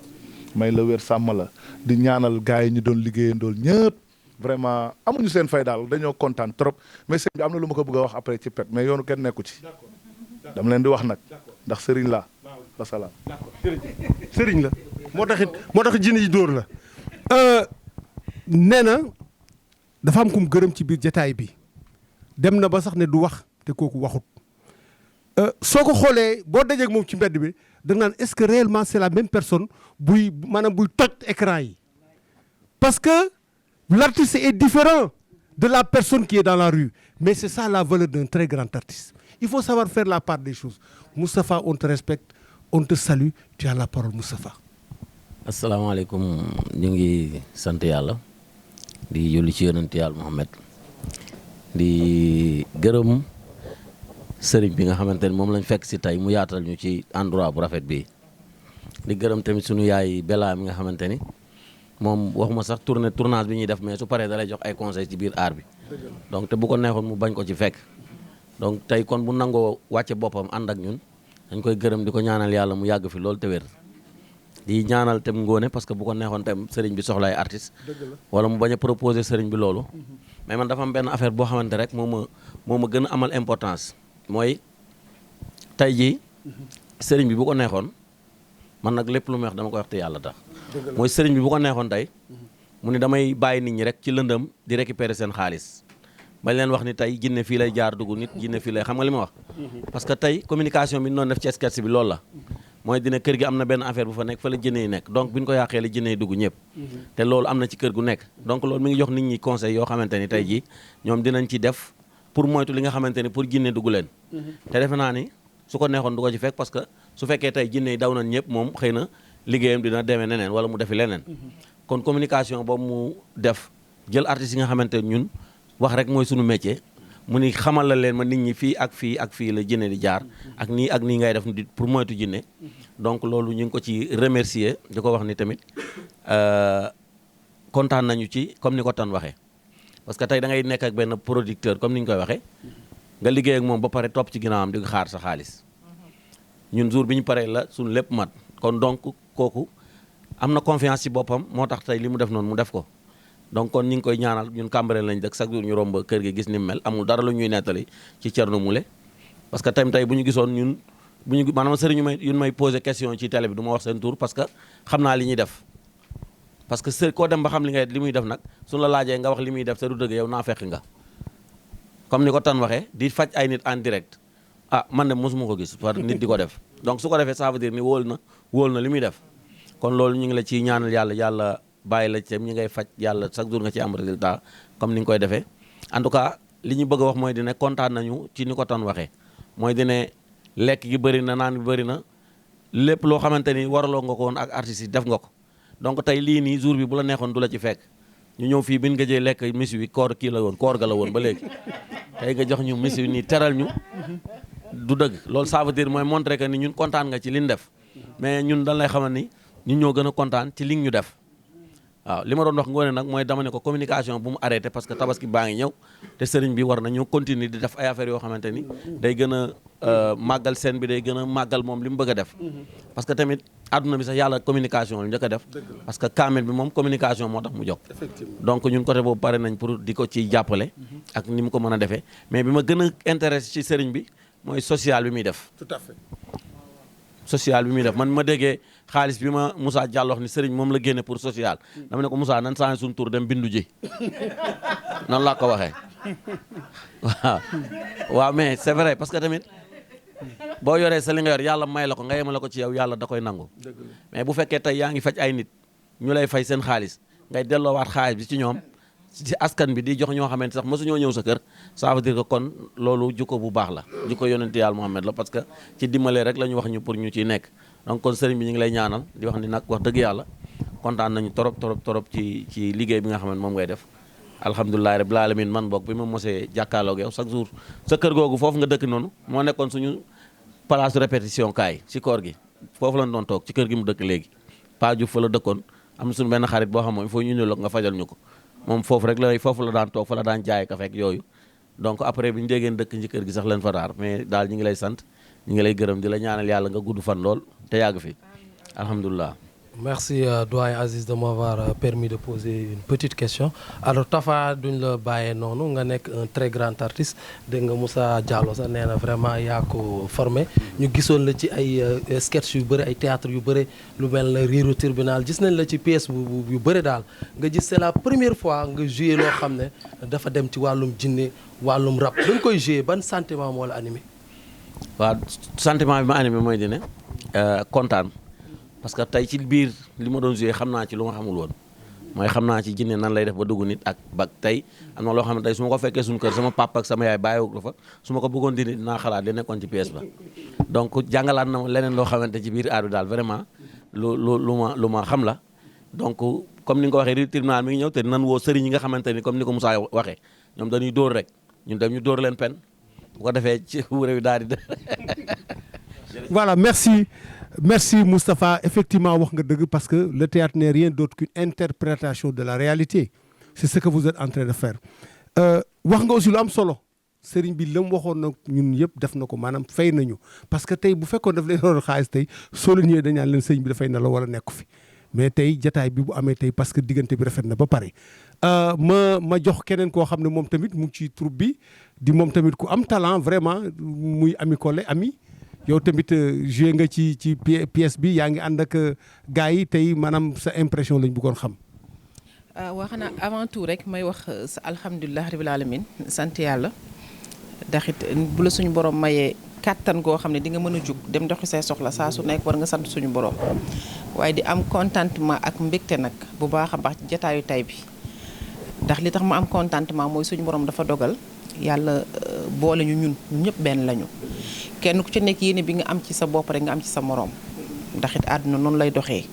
may la wér sàmm la di ñaanal gars yi ñu doon liggéeyandool ñëpp vraiment amuñu seen fay daal dañoo kontaan trop mais sëñ bi am na lu ma ko bëgg a wax après ci pet mais yoonu kenn nekku ci dama leen di wax nag ndax sëriñ laa wasalaam sëriñ la moo tax jinne ji dóor la nee na dafa am kum gërëm ci biir jataay bi dem na ba sax ne du wax te kooku waxut soo ko xoolee boo dajeeg moom ci mbedd bi da nga naan est-ce que réellement c'est la même personne buy toj écran yi parce que l'artiste est différent de la personne qui est dans la rue mais c'est ça la valeur d'un très grand artiste il faut savoir faire la part des choses Moustapha on te respecte on te salue tu as la parole Moustapha. asalaamaaleykum ñu ngi sant yàlla di julli ci yonent yàlla Muhammad di gërëm sëriñ bi nga xamante ne moom lañ fekk si tey mu yaatal ñu ci endroit bu rafet bi di gërëm tamit sunu yaay Bella mi nga xamante ni moom waxuma sax tournage bi ñuy def mais su paree da lay jox ay conseils ci biir art bi donc te bu ko neexoon mu bañ ko ci fekk donc tey kon bu nangoo wàcce boppam ànd ak ñun dañ koy gërëm di ko ñaanal yàlla mu yàgg fi loolu te wér di ñaanal tam Ngoné parce que bu ko neexoon tam sëriñ bi soxlaay artiste wala mu bañ a proposer sëriñ bi loolu mais man dafa am benn affaire boo xamante rek moo ma gën a amal importance mooy tey jii sëriñ bi bu ko neexoon man nag lépp lu may wax dama koy wax te yàlla tax mooy sëriñ bi bu ko neexoon tey mu ni damay bàyyi nit ñi rek ci lëndëm di récupérer seen xaalis bañ leen wax ni tey jinne fii lay jaar dugg nit jinne fii lay xam nga li ma wax parce que tey communication bi noonu def ci sketch bi loolu la mooy dina kër gi am na benn affaire bu fa nekk fa la jinne yi nekk donc bi ñu ko yàqee la jinne yi dugg ñëpp te loolu am na ci kër gu nekk donc loolu mi ngi jox nit ñi conseil yoo xamante ni tey jii ñoom dinañ ci def pour moytu li nga xamante ni pour jinne dugg leen te defe naa ni su ko neexoon du ko ci fekk parce que su fekkee tey jinne yi daw nañ ñëpp moom xëy na liggéeyam dina demee neneen wala mu defi leneen kon communication boobu mu def jël artistes yi nga xamante ñun wax rek mooy suñu métier mu ni xamal la leen ma nit ñi fii ak fii la jinne di jaar ak nii ngay def pour moytu jinne donc loolu ñu ngi ko ci remercier di ko wax ni tamit kontaan nañu ci comme ni ko tan waxee parce que tey da ngay nekk ak benn producteur comme ni ñu koy waxee nga liggéey ak moom ba pare topp ci ginnaawam di xaar sa xaalis ñun jour bi ñu paree la suñu lépp mat kon donc kooku am na confiance ci boppam moo tax tey li mu def noonu mu def ko donc kon ñu ngi koy ñaanal ñun Cambérène lañ dëkk chaque jour ñu romb kër gi gis ni mu mel amul dara lu ñuy nettali ci Thierno Moule parce que tey bu ñu gisoon ñun maanaam sëriñ yu may posé question ci télé bi du ma wax seen tour parce que xam naa li ñuy def parce que koo dem ba xam li muy def nag suñu la laajee nga wax li muy def te du dëgg yow naa fekk nga comme ni ko tan waxee di faj ay nit en direct man de mosuma ko gis par nit di ko def donc su ko defee ça veut dire ni wóol na li muy def kon loolu ñu ngi la ciy ñaanal yàlla bàyyi la ci ñi ngay faj yàlla chaque jour nga ci am résultat comme ni nga koy defee en tout cas li ñu bëgg a wax mooy dine kontaan nañu ci ni ko tan waxee mooy dine lekk gi bëri na naan gi bëri na lépp loo xamante ni waraloo nga ko woon ak artistes yi def nga ko donc tey lii nii jour bi bu la neexoon du la ci fekk ñu ñëw fii bi nga jëlee lekk misi wi koor ga la woon ba léegi tey nga jox ñu misi wi nii teral ñu du dëgg loolu ça veut dire mooy montrer que ni ñun kontaan nga ci liñ def mais ñun dañ lay xamal ni ñun ñoo gën a kontaan ci li ñu def waaw li ma doon wax ngoone nag mooy dama ne ko communication bu mu arrêté parce que tabaski baa ngi ñëw te sëriñ bi war na ñoo continuer di def ay affaires yoo xamante ni day gën a màggal scène bi day gën a màggal moom li mu bëgg a def parce que tamit àdduna bi sax yàlla communication lu njëkk a def parce que kaamel bi moom communication moo tax mu jóg donc ñun côté boobu pare nañ pour di ko ci jàppale ak ni mu ko mën a defee mais bi ma gën a intéressé ci sëriñ bi mooy social bi muy def tout à fait social bi muy def man ma déggee xaalis bi ma Moussa Diallo wax ni sëriñ moom la génne pour social dama ne ko Moussa nan saa suñu tur dem bindu ji noonu laa ko waxee waaw mais c'est vrai parce que tamit boo yoree sa li nga yor yàlla may la ko nga yemale ko ci yow yàlla da koy nangu mais bu fekkee tey yaa ngi faj ay nit ñu lay fay seen xaalis ngay delloowaat xaalis bi ci ñoom ci askan bi di jox ñoo xamante sax mësuñoo ñëw sa kër ça veut dire que kon loolu jikko bu baax la jikko yonent yàlla Muhammad la parce que ci dimbalee rek la ñu wax ñu pour ñu ciy nekk donc kon sëriñ bi ñu ngi lay ñaanal di wax ni nag wax dëgg yàlla kontaan nañu torop ci liggéey bi nga xam ne moom ngay def alhamdulilah rabbil alamin man boog bi ma mosee jàkkaarloog yow chaque jour sa kër googu foofu nga dëkk noonu moo nekkoon suñu place de répétition kaay ci koor gi foofu lañ doon toog ci kër gi mu dëkk léegi Pa Diouf fa la dëkkoon am na suñu benn xarit boo xam moom il faut ñu ne nga fajal ñu ko moom foofu la daan toog fa la daan jaay kafe ak yooyu donc après bi ñu déggeen dëkk ci kër gi sax leen fa raar mais daal ñu ngi lay sant ñu ngi lay gërëm di la ñaanal yàlla nga gudd fan lool te yàgg fi alhamdulilah. Merci doyen Aziz de m'avoir permis de poser une petite question alors Tafa duñ la bàyyee noonu nga nekk un très grand artiste dégg nga Moussa Diallo sax nee na vraiment yaa ko formé ñu gisoon la ci ay sketch yu bëri ay théâtre yu bëri lu mel na riiru tribunal gis nañ la ci pièce yu bëri daal nga gis c'est la première fois nga joué loo xam ne dafa dem ci wàllum jinne wàllum rap dañ koy joué ban sentiment moo la animé. waaw sentiment bi ma animé mooy dine kontaan parce que tey ci biir li ma doon joué xam naa ci lu ma xamul woon mooy xam naa ci jinne nan lay def ba dugg nit ak ba tey am na loo xam ne tey su ma ko fekkee suñu kër sama papa ak sama yaay bàyyiwul ko fa su ma ko bëggoon dindi dinaa xalaat di nekkoon ci pièce ba donc jàngalaat na ma leneen loo xamante ci biir aar bi daal vraiment lu ma xam la donc comme ni nga ko waxee riir tribunal mi ngi ñëw te nan woo sëriñ yi nga xamante ni comme ni ko Moussa waxee ñoom dañuy dóor rek ñun dem ñu dóor leen pen bu ko defee ci wuré bi daal di voilà merci Moustapha effectivement wax nga dëgg parce que le théâtre n'est rien d'autre qu'une interprétation de la réalité c'est ce que vous êtes en train de faire wax nga aussi lu am solo sëriñ bi la mu waxoon na ñun yëpp def na ko maanaam fay nañu parce que tey bu fekkoon daf leen doon xaalis tey soo leen ñëwee dañaan leen sëriñ bi dafay na la wala nekku fi mais tey jataay bi bu amee tey parce que diggante bi rafet na ba pare ma jox keneen koo xam ne moom tamit mu ngi ci troupe bi di moom tamit ku am talent vraiment muy Ami Collé Ami yow tamit joué nga ci pièce bi yaa ngi ànd ak gars yi tey maanaam sa impression lañ bëggoon xam. wax na avant tout rek may wax sa alhamdulilah rabil alamin sant yàlla ndax it bu la suñu borom mayee kàttan goo xam ne di nga mën a jug dem doxi say soxla saa su nekk war nga sant suñu borom waaye di am contentement ak mbégte nag bu baax a baax ci jataayu tay bi ndax li tax ma am contentement mooy suñu borom dafa dogal yàlla boole ñu ñun ñëpp benn lañu kenn ku ci nekk yéene bi nga am ci sa bopp rek nga am ci sa morom ndax it àdduna noonu lay doxee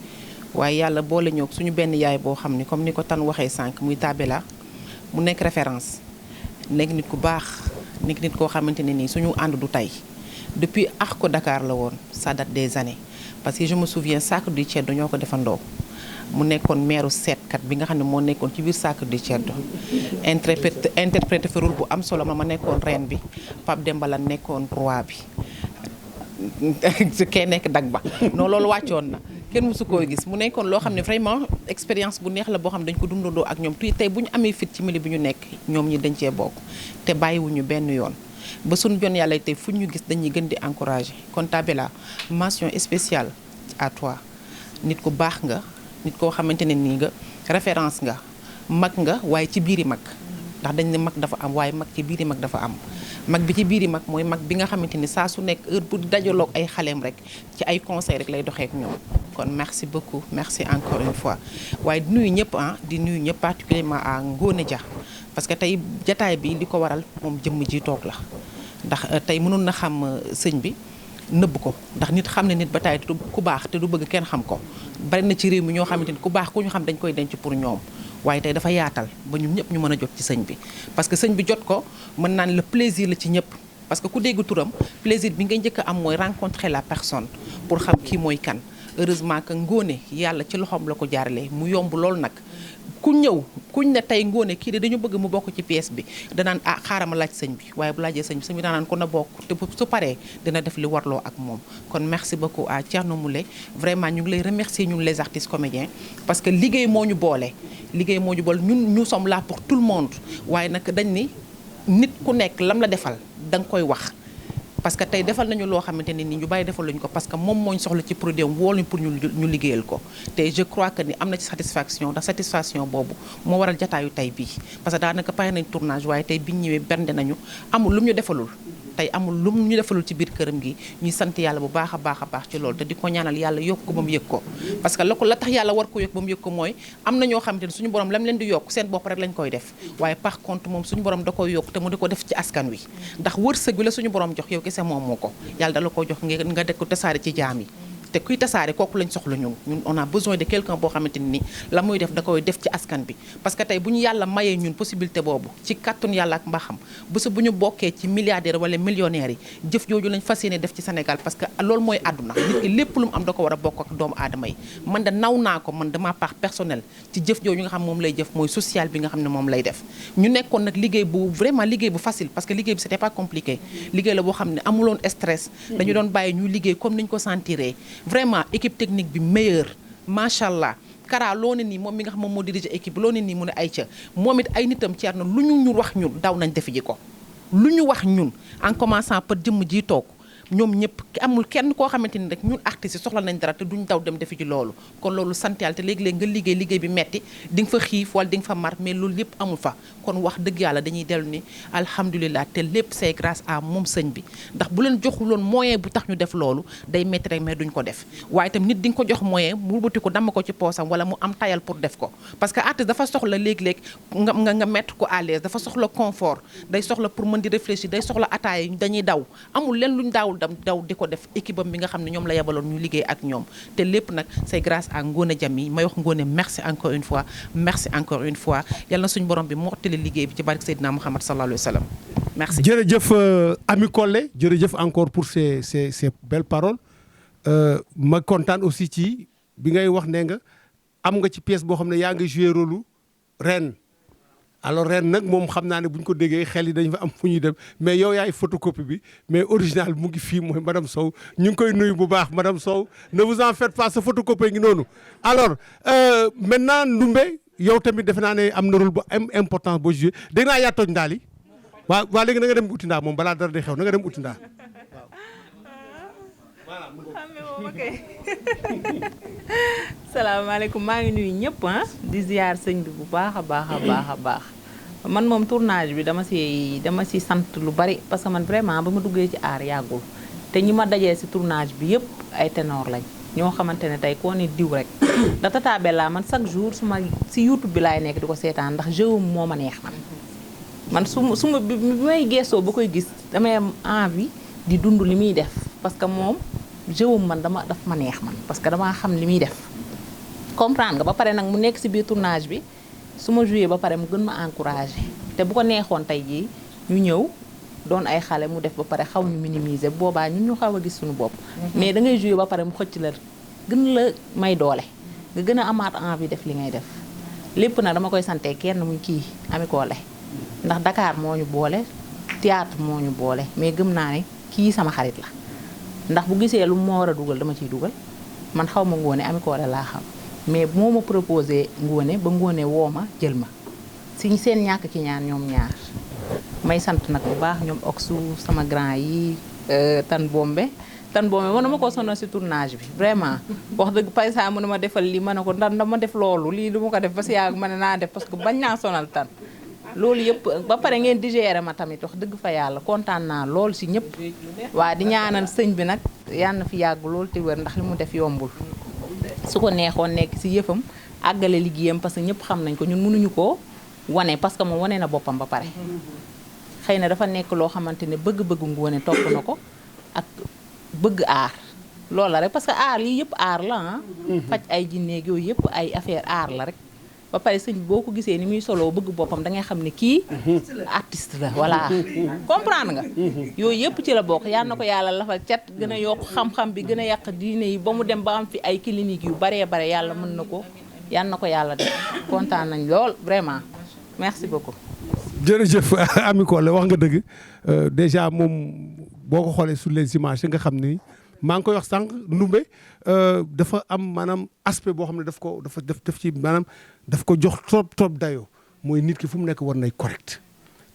waaye yàlla boole ñoo suñu benn yaay boo xam ni comme ni ko tan waxee sànq muy Tabela mu nekk référence nekk nit ku baax nekk nit koo xamante ne nii suñu ànd du tey depuis ko Dakar la woon ça date des années parce que je me souviens Sacre du Ceddo ñoo ko defandoo mu nekkoon meeru seetkat bi nga xam ne moo nekkoon ci biir Sacre du Ceddo interprété fa rôle bu am solo ma nekkoon reine bi Pape Demba la nekkoon roi bi su kee nekk dag ba non loolu wàccoon na kenn mësu koo gis mu nekkoon loo xam ne vraiment expérience bu neex la boo xam ne dañ ko dundandoo ak ñoom tey bu ñu amee fit ci milieu bi ñu nekk ñoom ñi dañ cee bokk te bàyyiwuñu benn yoon ba suñu jon yàlla tey fu ñu gis dañuy gën di encourager kon Tabela mention spéciale à toi nit ku baax nga nit koo xamante ne nii nga référence nga mag nga waaye ci biiri mag ndax dañ ne mag dafa am waaye mag ci biiri mag dafa am mag bi ci biiri mag mooy mag bi nga xamante ni saa su nekk heure bu dajaloog ay xaleem rek ci ay conseil rek lay doxeek ñoom kon merci beaucoup merci encore une fois waaye di nuyu ñëpp di nuyu ñëpp particulièrement à Ngone Dia parce que tey jataay bi li ko waral moom jëmm ji toog la ndax tey mënoon na xam sëñ bi nëbb ko ndax nit xam ne nit ba tey ku baax te du bëgg kenn xam ko bari na ci réew mi ñoo xamante ni ku baax ku ñu xam dañ koy denc pour ñoom waaye tey dafa yaatal ba ñun ñëpp ñu mën a jot ci sëñ bi parce que sëñ bi jot ko mën naa ne le plaisir la ci ñëpp parce que ku dégg turam plaisir bi nga njëkk a am mooy rencontrer la personne pour xam kii mooy kan heureusement que Ngone yàlla ci loxoom la ko jaaralee mu yomb loolu nag ku ñëw kuñ ne tey Ngone kii de dañu bëgg mu bokk ci pièce bi danaan xaaral ma laaj sëñ bi waaye bu laajee sëñ bi danaan ko na bokk te su paree dina def li warloo ak moom kon merci beaucoup à Thierno Moule vraiment ñu ngi lay remercier ñun les artistes comédiens parce que liggéey moo ñu boole ñun nous sommes là pour tout le monde waaye nag dañ ni nit ku nekk lam la defal da nga koy wax parce que tey defal nañu loo xamante ne ni ñu bàyyi defal lañu ko parce que moom mooñ soxla ci produit am wool ñu pour ñu liggéeyal ko te je crois que ni am na ci satisfaction ndax satisfaction boobu moo waral jataayu tey bii parce que daanaka pare nañ tournage waaye tey biñ ñëwee bernde nañu amul lu mu ñu defalul tey amul lu ñu defalul ci biir këram gi ñuy sant yàlla bu baax a baax ci loolu te di ko ñaanal yàlla yokk ko ba mu yëg ko parce que la tax yàlla war ko yokk ba mu yëg ko mooy am na ñoo xamante ne suñu borom lam leen di yokk seen bopp rek lañ koy def waaye par contre moom suñu borom da koy yokk te mu di ko def ci askan wi ndax wërsëg bi la suñu borom jox yow kese moom moo ko yàlla da la ko jox nga def ko tasaare ci jaam yi te kuy tasaare kooku lañ soxla ñun on a besoin de quelqu'un boo xamante ni la muy def da koy def ci askan bi parce que tey bu ñu yàlla mayee ñun possibilité boobu ci kàttun yàlla ak mbaxam bésa bu ñu bokkee ci milliardaires wala millionnaires yi jëf jooju lañ fas yéene def ci Sénégal parce que loolu mooy àdduna nit ki lépp lu mu am da ko war a bokk ak doomu aadama yi man de naw naa ko man de ma part personnelle ci jëf jooju nga xam moom lay jëf mooy social bi nga xam ne moom lay def ñu nekkoon nag liggéey bu vraiment liggéey bu facile parce que liggéey bi c'était pas compliqué liggéey la boo xam ne amuloon stress dañu doon bàyyi ñuy liggéey comme niñ ko sentiree vraiment équipe technique bi meilleure macha allah Kara loo ne nii moom mi nga xam moom moo dirige équipe loo ne nii mu ne ay ca moom it ay nitam Thierno lu ñu wax ñun daw nañ defi ji ko lu ñu wax ñun en commençant par jëmm ji toog ñoom ñëpp amul kenn koo xamante ni rek ñun artistes yi soxla nañ dara te duñ daw dem defi ci loolu kon loolu sant yàlla te léegi-léegi nga liggéey bi metti di nga fa xiif wala di nga fa mar mais loolu yëpp amul fa kon wax dëgg yàlla dañuy dellu ni alhamdulilah te lépp c'est grâce à moom sëñ bi ndax bu leen joxuloon moyen bu tax ñu def loolu day metti rek mais duñ ko def waaye itam nit di nga ko jox moyen mu wëlbati ko damm ko ci poosam wala mu am tayal pour def ko parce que artiste dafa soxla léegi-léeg nga mettre ko à l'aise dafa soxla confort day soxla pour mën di réfléchir day soxla ataaya dañuy daw amul leen luñ daw di ko def équipe am bi nga xam ne ñoom la yebaloon ñu liggéey ak ñoom te lépp nag c'est grâce à Ngone Dia mi may wax Ngone merci encore une fois yal na suñu borom bi mottali liggéey bi ci barke Seydina Muhammad sallallahu alayhi wa sallam merci. jërëjëf Ami Collé jërëjëf encore pour ces belles paroles ma kontaan aussi ci bi ngay wax ne nga am nga ci pièce boo xam ne yaa ngi joué rôle reine alors ren nag moom xam naa ne bu ñu ko déggee xel yi dañ fa am fu ñuy dem mais yow yaay photocopie bi mais original mu ngi fii mooy madame Sow ñu ngi koy nuyu bu baax madame Sow ne vous en faites pas sa photocopie ngi noonu. alors maintenant Ndoumbé yow tamit defe naa ne am na rôle bu am importance boo joué dégg naa yaa toj ndaal yi waa léegi na nga dem uti ndaa moom balaa dara day xew na nga dem uti ndaa salaamaaleykum maa ngi nuyu ñëpp di ziar sëñ bi bu baax a baax man moom tournage bi dama si sant lu bari parce que man vraiment ba ma duggee ci aar yàggul te ñi ma dajee si tournage bi yëpp ay ténor lañ ñoo xamante ne tey koo ne diw rek da Tata Bella man chaque jour si YouTube bi laay nekk di ko seetaan ndax jeu moo ma neex man su ma bi may geesoo ba koy gis damay am envie di dund li muy def parce que moom jeu man daf ma neex man parce que damaa xam li muy def comprendre nga ba pare nag mu nekk si biir tournage bi su ma joué ba pare mu gën ma encouragé te bu ko neexoon tey jii ñu ñëw doon ay xale mu def ba pare xaw ñu minimiser boobaa ñun ñu xaw a gis suñu bopp mais da ngay joué ba pare mu xëcc la gën la may doole nga gën a amaat envie def li ngay def lépp nag dama koy sante kenn muy kii Ami Collé ndax Dakar moo ñu boole théâtre moo ñu boole mais gëm naa ne kii sama xarit la ndax bu gisee lu moo war a dugal dama ciy dugal man xaw ma Ngoné Ami Collé laa xam mais moo ma proposé Ngoné ba Ngoné woo ma jël ma si seen ñàkk ki ñaan ñoom ñaar may sant nag bu baax ñoom Oxu sama grand yi Tan Bombe man dama ko sonal si tournage bi vraiment wax dëgg paysa mu ne ma defal lii ma ne ko ndax dama def loolu lii du ma ko def ba si yàgg ma ne naa def parce que bañ naa sonal Tan loolu yëpp ba pare ngeen digéré ma tamit wax dëgg fa yàlla kontaan naa lool si ñëpp waa di ñaanal sëñ bi nag yàlla na fi yàgg lool te wér ndax li mu def yombul su ko neexoon nekk si yëfam àggale liggéeyam parce que ñëpp xam nañ ko ñun mënuñu koo wane parce que moom wane na boppam ba pare xëy na dafa nekk loo xamante ne bëgg-bëggu Ngoné topp na ko ak bëgg aar loolu la rek parce que aar lii yëpp aar la faj ay jinneeg yooyu yëpp ay affaire aar la rek ba pare sëñ boo ko gisee ni muy soloo bëgg boppam da ngay xam ne kii artiste la voilà comprendre nga yooyu yëpp ci la bokk yal na ko yàlla lafal cat gën a yokk xam-xam bi gën a yàq diine yi ba mu dem ba am fi ay clinique yu baree bare yàlla mën na ko yal na ko yàlla def kontaan nañ lool vraiment merci beaucoup jërëjëf Ami Collé wax nga dëgg déjà moom boo ko xoolee sur les images nga xam ni maa ngi koy wax sànq Ndumbe dafa am maanaam aspect boo xam ne daf ci maanaam daf ko jox trop dayoo mooy nit ki fu mu nekk war nay correct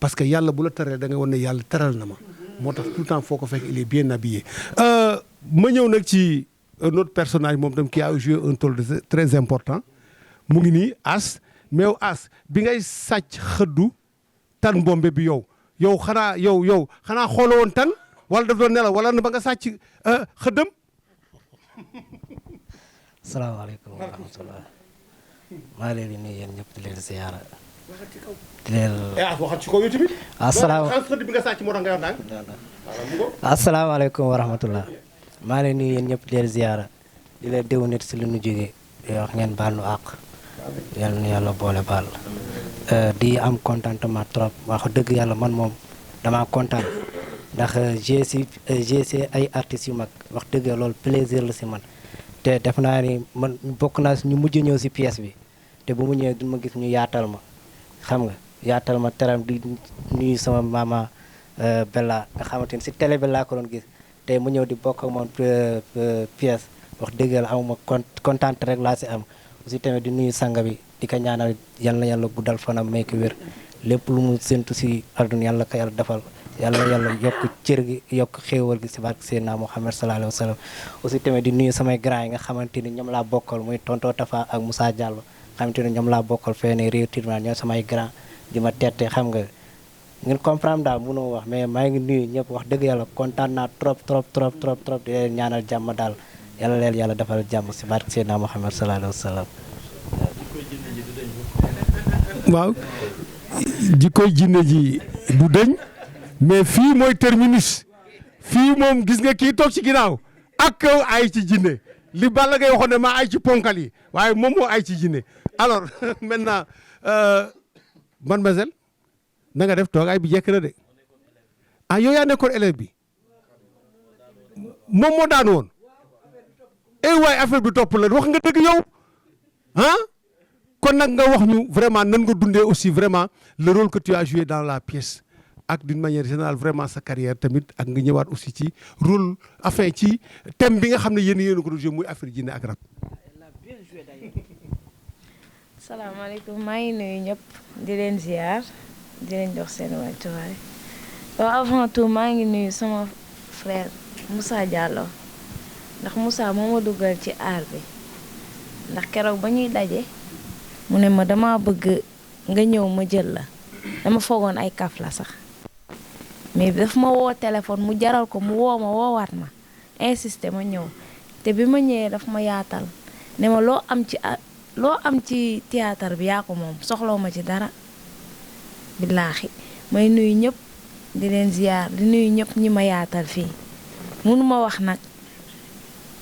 parce que yàlla bu la teree da nga war ne yàlla teral na ma moo tax tout le temps foo ko fekk il est bien habillé. ma ñëw nag ci un autre personnage moom tam qui a joué un rôle très important mu ngi nii As mais As bi ngay sàcc xëddu Tan Bombe bi yow xanaa xanaa xooloo woon Tan wala daf doon nelaw wala ba nga sàcc xëddam. salaamaaleykum wa rahmatulah maa leen di nuyu yéen ñëpp di leen ziyaara di leen waxal ci kaw yow tamit. xëdd bi nga sàcc moo tax nga wax naan. asalaamaaleykum wa rahmatulah maa leen nuyu yéen ñëpp di leen ziyaara di leen déw nit si lu nu jógee di wax ngeen baal nu àq yal na yàlla boole baal di am contentement trop wax dëgg yàlla man moom damaa kontaan ndax j'ai si ay artistes yu mag wax dëgg loolu plaisir la si man te def naa ni man bokk naa si ñu mujj ñëw si pièce bi te bu mu ñëwee du ma gis ñu yaatal ma xam nga yaatal ma teram di nuyu sama mama Bella nga xamante ni si télé bi laa ko doon gis te mu ñëw di bokk ak moom pièce wax dëgg yàlla amuma kontaan rek laa si am aussi tamit di nuyu sanga bi di ko ñaanal yal na yàlla guddal fanam may ko wér lépp lu mu séntu si àdduna yàlla ko yàlla defal yàlla yokk cër gi yokk xéewal gi si barke Seydina Muhammad sallallahu alayhi wa sallam aussi tamit di nuyu samay grand yi nga xamante ni ñoom laa bokkal muy tonto Tafa ak Moussa Diallo xamante ni ñoom laa bokkal feene réew tribunal ñoo samay grand di ma tette xam nga ngeen comprendre daal mënoo wax mais maa ngi nuyu ñëpp wax dëgg yàlla kontaan naa trop di leen ñaanal jàmm daal yàlla leen yàlla defal jàmm si barke Seydina Muhammad sallallahu alayhi wa sallam waaw jikkoy jinne ji du dëñ mais fii mooy terminus fii moom gis nga kii toog ci ginnaaw ak ay ci jinne li Balla Gaye waxoon ne maa ay ci ponkal yi waaye moom moo ay ci jinne alors maintenant mademoiselle na nga def toogaay bi jekk na de ah yow yaa nekkoon élève bi moom moo daan woon waaye affaire bi topp la wax nga dëgg yow ah kon nag nga wax ñu vraiment nan nga dundee aussi vraiment le rôle que tu as joué dans la pièce ak d'une manière générale vraiment sa carrière tamit ak nga ñëwaat aussi ci rôle enfin ci thème bi nga xam ne yéen ko doon joué muy affaire jinne ak rab. salaamaaleykum maa ngi nuyu ñëpp di leen ziar di leen jox seen wàccuwaay waaw avant tout maa ngi nuyu sama frère Moussa Diallo ndax Moussa moo ma dugal ci art bi ndax keroog ba ñuy daje mu ne ma dama bëgg nga ñëw ma jël la dama foogoon ay kaf la sax mais daf ma woo téléphone mu jaral ko mu woo ma woowaat ma insister ma ñëw te bi ma ñëwee daf ma yaatal ne ma loo am ci théâtre bi yaa ko moom soxlaw ma ci dara billaahi may nuyu ñëpp di leen ziyaar di nuyu ñëpp ñi ma yaatal fii mënu ma wax nag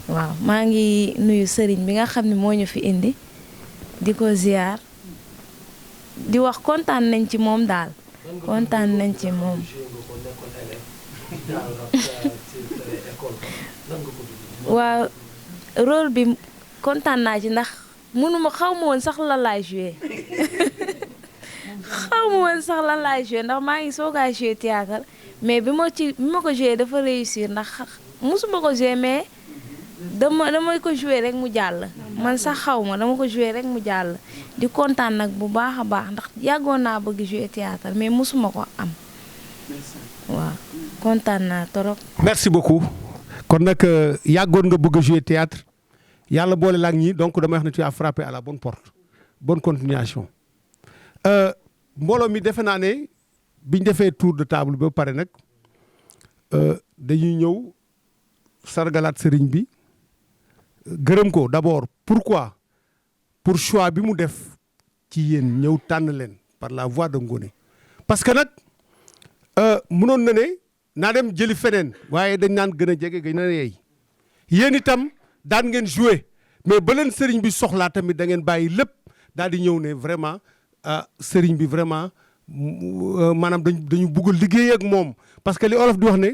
waaw maa ngi nuyu sëriñ bi nga xam ne moo ñu fi indi di ko ziyaar di wax kontaan nañ ci moom daal kontaan nañ ci moom waaw rôle bi kontaan naa ci ndax xaw ma woon sax lan laay joué ndax maa ngi soogaa joué théâtre mais bi ma ko joué dafa réussir ndax musuma ko joué mais damay ko joué rek mu jàll man sax xaw ma dama ko joué rek mu jàll di kontaan nag bu baax a baax ndax yàggoon naa bëgg joué théâtre mais musuma ko am waaw kontaan naa trop. merci beaucoup kon nag yàggoon nga bëgg a jouer théâtre yàlla boole la ak ñii donc damay wax ne tu as frappé à la bonne porte bonne continuation mbooloo mi defe naa ne biñ defee tour de table ba pare nag dañuy ñëw sargalaat sëriñ bi gërëm ko d'abord pourquoi pour choix bi mu def ci yéen ñëw tànn leen par la voix de Ngoné parce que nag mënoon na ne naa dem jëli feneen waaye dañ naan gën a jege gën a yeey yéen itam daan ngeen jouer mais ba leen sëriñ bi soxlaa tamit da ngeen bàyyi lépp daal di ñëw ne vraiment sëriñ bi vraiment maanaam dañu bëgg liggéey ak moom parce que li olof di wax ne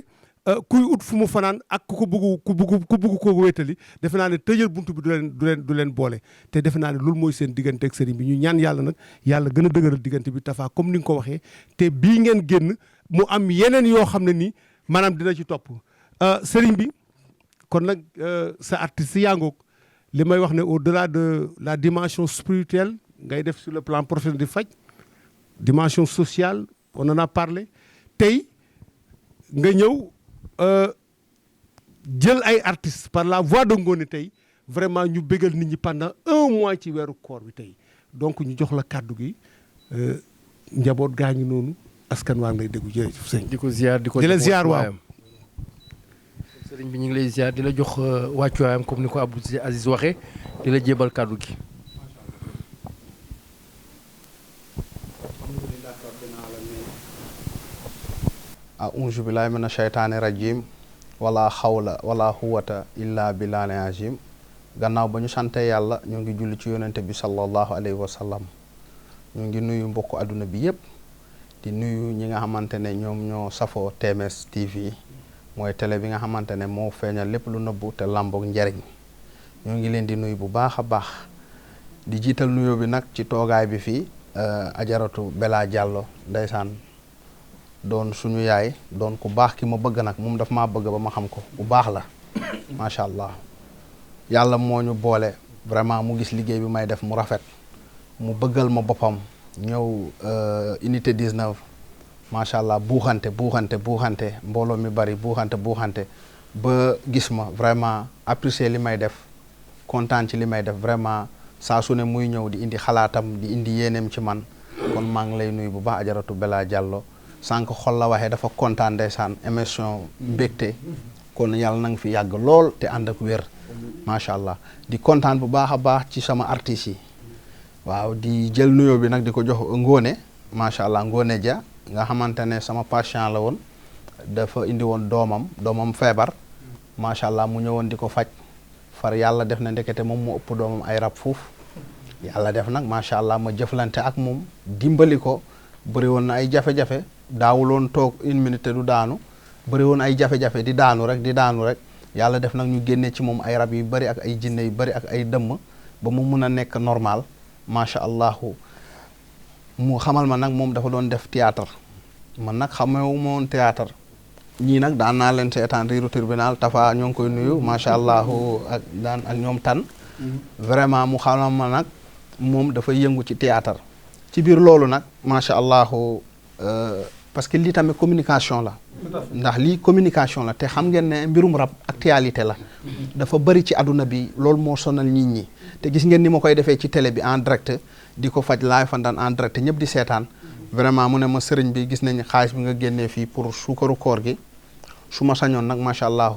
kuy ut fu mu fanaan ak ku bëgg koo wéetali defe naa ne tëjal buntu bi du leen boole te defe naa ne loolu mooy seen diggante ak sëriñ bi ñu ñaan yàlla nag yàlla gën a dëgëral diggante bi Tafa comme ni nga ko waxee te bii ngeen génn mu am yeneen yoo xam ne nii maanaam dina ci topp sëriñ bi kon nag sa artiste yaa ngoog li may wax ne au-delà de la dimension spirituelle ngay def sur le plan professionnel di faj dimension sociale on en a parlé tey nga ñëw jël ay artistes par la voix de Ngoné tey vraiment ñu bégal nit ñi pendant 1 mois ci weeru koor bi tey donc ñu jox la kàddu gi njaboot gaa ngi noonu askan waa ngi lay déglu jërëjëf sëñ di ko ziar di la ziar waaw sëriñ bi ñu ngi lay ziar di la jox wàccuwaayam comme ni ko Abdou Aziz waxee di la jébal kàddu gi a'uuzu billaahi mina shaytaani rajiim wala xawla wala xuwata illa billaahil aziim gannaaw ba ñu sante yàlla ñoo ngi julli ci yonente bi sallallahu alayhi wa sallam ñoo ngi nuyu mbokku àdduna bi yëpp di nuyu ñi nga xamante ne ñoom ñoo safoo TMS TV mooy télé bi nga xamante ne moo feeñal lépp lu nëbbu te làmboog njariñ ñoo ngi leen di nuyu bu baax a baax di jiital nuyoo bi nag ci toogaay bi fii ajaratu Bella Diallo ndeysaan doon suñu yaay doon ku baax ki ma bëgg nag moom daf maa bëgg ba ma xam ko bu baax la macha allah yàlla moo ñu boole vraiment mu gis liggéey bi may def mu rafet mu bëggal ma boppam ñëw unité 19 macha allah buuxante mbooloo mi bari buuxante ba gis ma vraiment apprécier li may def kontaan ci li may def vraiment saa su ne muy ñëw di indi xalaatam di indi yéeneem ci man kon maa ngi lay nuyu bu baax ajaratu Bella Diallo sànq xol la waxee dafa kontaan ndeysaan émission mbégte kon yàlla na nga fi yàgg lool te ànd ak wér macha allah di kontaan bu baax a baax ci sama artistes yi waaw di jël nuyoo bi nag di ko jox Ngoné macha allah Ngoné Dia nga xamante ne sama patient la woon dafa indi woon doomam feebar macha allah mu ñëwoon di ko faj far yàlla def na ndekete moom mu ëpp doomam ay rab fuuf yàlla def nag macha allah ma jëflante ak moom dimbali ko bëri woon na ay jafe-jafe daawuloon toog 1 minute du daanu bëri woon ay jafe-jafe di daanu rek yàlla def nag ñu génne ci moom ay rab yu bëri ak ay jinne yu bëri ak ay dëmm ba mu mun a nekk normal macha allah mu xamal ma nag moom dafa doon def théâtre man nag xamewu ma woon théâtre ñii nag daan naa leen seetaan riiru tribunal Tafa ñoo ngi koy nuyu macha allah ak ñoom tan vraiment mu xamal ma nag moom dafa yëngu ci théâtre ci biir loolu nag macha allah parce que lii tamit communication la ndax lii communication la te xam ngeen ne mbirum rab actualité la dafa bëri ci àdduna bi loolu moo sonal nit ñi te gis ngeen ni ma koy defee ci télé bi en direct di ko faj live en direct ñëpp di seetaan vraiment mu ne ma sëriñ bi gis nañ xaalis bi nga génnee fii pour suukaru koor gi su ma sañoon nag macha allah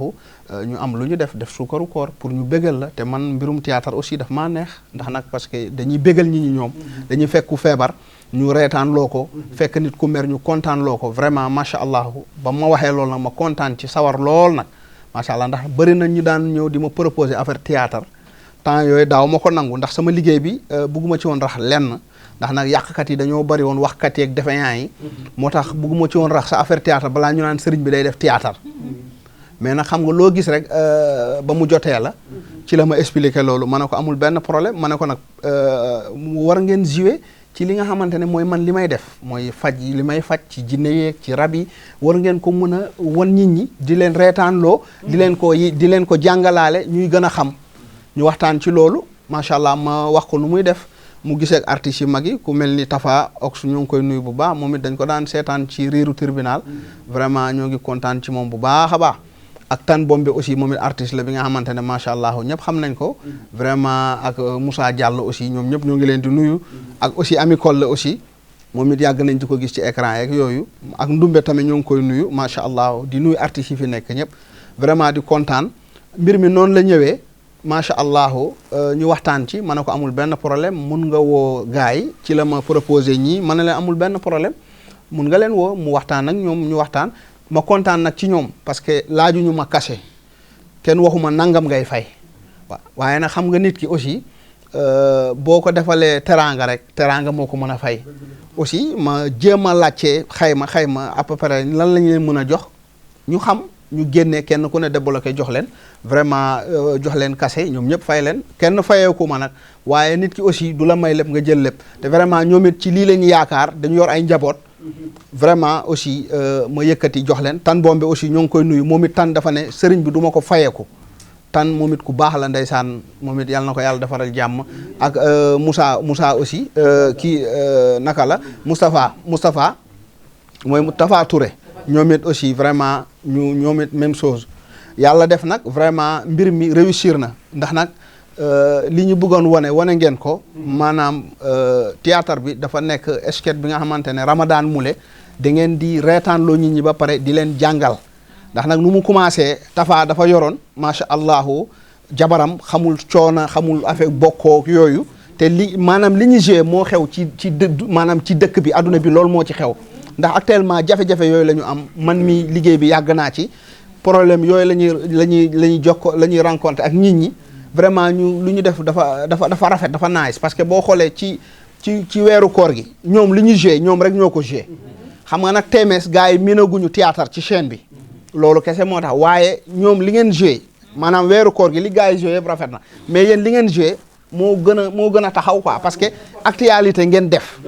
ñu am lu ñu def suukaru koor pour ñu bégal la te man mbirum théâtre aussi daf maa neex ndax nag parce que dañuy bégal nit ñi ñoom dañuy fekk ku feebar ñu reetaan loo ko fekk nit ku mer ñu kontaan loo ko vraiment macha allah ba ma waxee loolu nag ma kontaan ci sawar lool nag macha allah ndax bëri na ñu daan ñëw di ma proposer affaire théâtre temps yooyu daaw ma ko nangu ndax sama liggéey bi bugguma ci woon rax lenn ndax nag yàqkat yi dañoo bëri woon waxkat yi ak défaillant yi moo tax bugguma ci woon rax sa affaire théâtre balaa ñu naan sëriñ bi day def théâtre mais nag xam nga loo gis rek ba mu jotee la ci la ma expliqué loolu ma ne ko amul benn problème ma ne ko nag war ngeen jouer ci li nga xamante ne mooy man li may def mooy faj li may faj ci jinne yeeg ci rab yi war ngeen ko mën a wan nit ñi di leen reetaanloo di leen ko jàngalaale ñuy gën a xam ñu waxtaan ci loolu macha allah ma wax ko nu muy def mu gisee ak artistes yu mag yi ku mel ni Tafa Ox ñu ngi koy nuyu bu baax moom it dañ ko daan seetaan ci riiru tribunal vraiment ñoo ngi kontaan ci moom bu baax a baax ak Tan Bombe aussi moom it artiste la bi nga xamante ne macha allah ñëpp xam nañ ko vraiment ak Moussa Diallo aussi ñoom ñëpp ñoo ngi leen di nuyu ak aussi Ami Kolle aussi moom it yàgg nañ di ko gis ci écran yeeg yooyu ak Ndumbe tamit ñoo ngi koy nuyu macha allah di nuyu artistes yi fi nekk ñëpp vraiment di kontaan mbir mi noonu la ñëwee macha allah ñu waxtaan ci ma ne ko amul benn problème mun nga woo gars yi ci la ma proposé ñii ma ne leen amul benn problème mun nga leen woo mu waxtaan ak ñoom ñu waxtaan ma kontaan nag ci ñoom parce que laajuñu ma kase kenn waxuma nangam ngay fay waaw waaye nag xam nga nit ki aussi boo ko defalee teraanga rek teraanga moo ko mën a fay aussi ma jéem a laajte xayma à peu près lan lañ leen mën a jox ñu xam ñu génnee kenn ku ne débloqué jox leen vraiment jox leen kase ñoom ñëpp fay leen kenn fayeeku ma nag waaye nit ki aussi du la may lépp nga jël lépp te vraiment ñoom it ci lii la ñu yaakaar dañu yor ay njaboot vraiment aussi ma yëkkati jox leen Tan Bombe aussi ñoo ngi koy nuyu moom it Tan dafa ne sëriñ bi du ma ko fayeeku Tan moom it ku baax la ndeysaan moom it yàlla na ko yàlla defaral jàmm ak Moussa aussi kii naka la Moustapha mooy Moustapha Touré ñoom it aussi vraiment ñoom it même chose yàlla def nag vraiment mbir mi réussir na ndax nag li ñu bëggoon wane ngeen ko maanaam théâtre bi dafa nekk sketch bi nga xamante ne Ramadan Moulé da ngeen di reetaanloo nit ñi ba pare di leen jàngal ndax nag nu mu commencé Tafa dafa yoroon macha allahu jabaram xamul coona xamul affaire bokkoo yooyu te maanaam li ñu joué moo xew ci maanaam ci dëkk bi adduna bi loolu moo ci xew ndax actuellement jafe-jafe yooyu la ñu am man mi liggéey bi yàgg naa ci problème yooyu la ñuy jokko la ñuy rencontré ak nit ñi vraiment lu ñu def dafa rafet dafa nice parce que boo xoolee ci weeru koor gi ñoom li ñu joué ñoom rek ñoo ko joué xam nga nag TMS gars yi miinaguñu théâtre ci chaîne bi loolu kese moo tax waaye ñoom li ngeen joué maanaam weeru koor gi li gars yi joué yëpp rafet na mais yéen li ngeen joué moo gën a taxaw quoi parce que actualité ngeen def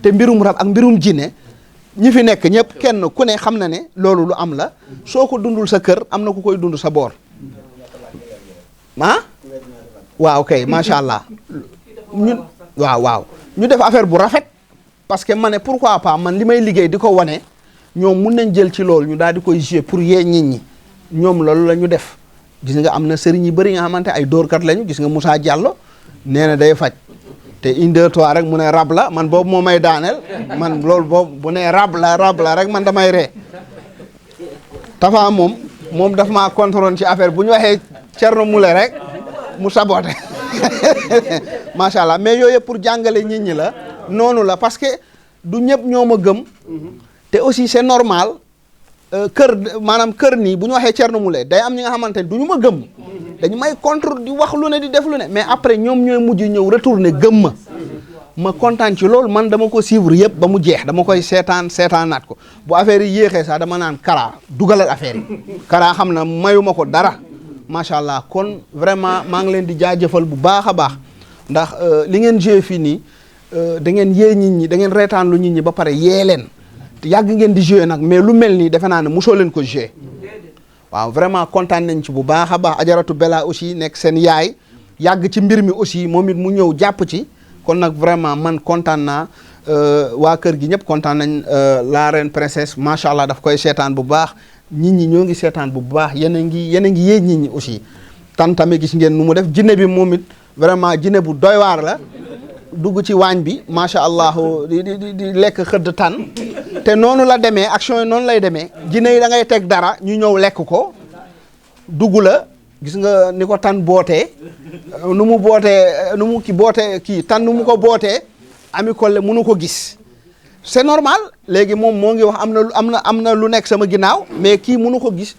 te mbirum rab ak mbirum jinne ñi fi nekk ñëpp kenn ku ne xam na ne loolu lu am la soo ko dundul sa kër am na ku koy dund sa boor waaw kay macha allah waaw ñu def affaire bu rafet parce que ma ne pourquoi pas man li may liggéey di ko wane ñoom mun nañ jël ci loolu ñu daal di koy jouer pour yee nit ñi ñoom loolu la ñu def gis nga am na sëriñ yu bëri nga xamante ay dóorkat lañu gis nga Moussa Diallo nee na day faj te une deux trois rek mu ne rab la man boobu moo may daaneel man loolu boobu bu ne rab la rek man damay ree Tafa moom daf maa contrôle ci affaire bu ñu waxee Thierno Moule rek mu saboté macha allah mais yooyu pour jàngale nit ñi la noonu la parce que du ñëpp ñoo ma gëm te aussi c'est normal kër nii bu ñu waxee Thierno Moule day am ñi nga xamante ne du ñu ma gëm dañu may contre di wax lu ne di def lu ne mais après ñoom ñooy mujj ñëw retourner gëm ma kontaan ci loolu man dama ko suivre yëpp ba mu jeex dama koy seetaanaat ko bu affaire yi yéexee sax dama naan Kara dugalal affaire yi Kara xam na mayuma ko dara macha allah kon vraiment maa ngi leen di jaajëfal bu baax a baax ndax li ngeen joué fii nii da ngeen yee nit ñi da ngeen reetaan lu nit ñi ba pare yee leen yàgg ngeen di joué nag mais lu mel nii defe naa ne mosoo leen ko joué waaw vraiment kontaan nañ ci bu baax a baax ajaratu Bella aussi nekk seen yaay yàgg ci mbir mi aussi moom it mu ñëw jàpp ci kon nag vraiment man kontaan naa waa kër gi ñëpp kontaan nañ la reine princesse macha allah daf koy seetaan bu baax nit ñi ñoo ngi seetaan bu baax yéen a ngi yéeg nit ñi aussi tan tamit gis ngeen nu mu def jinne bi moom it vraiment jinne bu doy waar la dugg ci waañ bi macha allah di lekk xëdd tan te noonu la demee action yi noonu lay demee jinne yi da ngay teg dara ñu ñëw lekk ko dugg la gis nga ni ko tan bootee nu mu bootee nu mu ki bootee kii tan nu mu ko bootee Ami Collé mënu ko gis c'est normal léegi moom moo ngi wax am na lu nekk sama ginnaaw mais kii mënu ko gis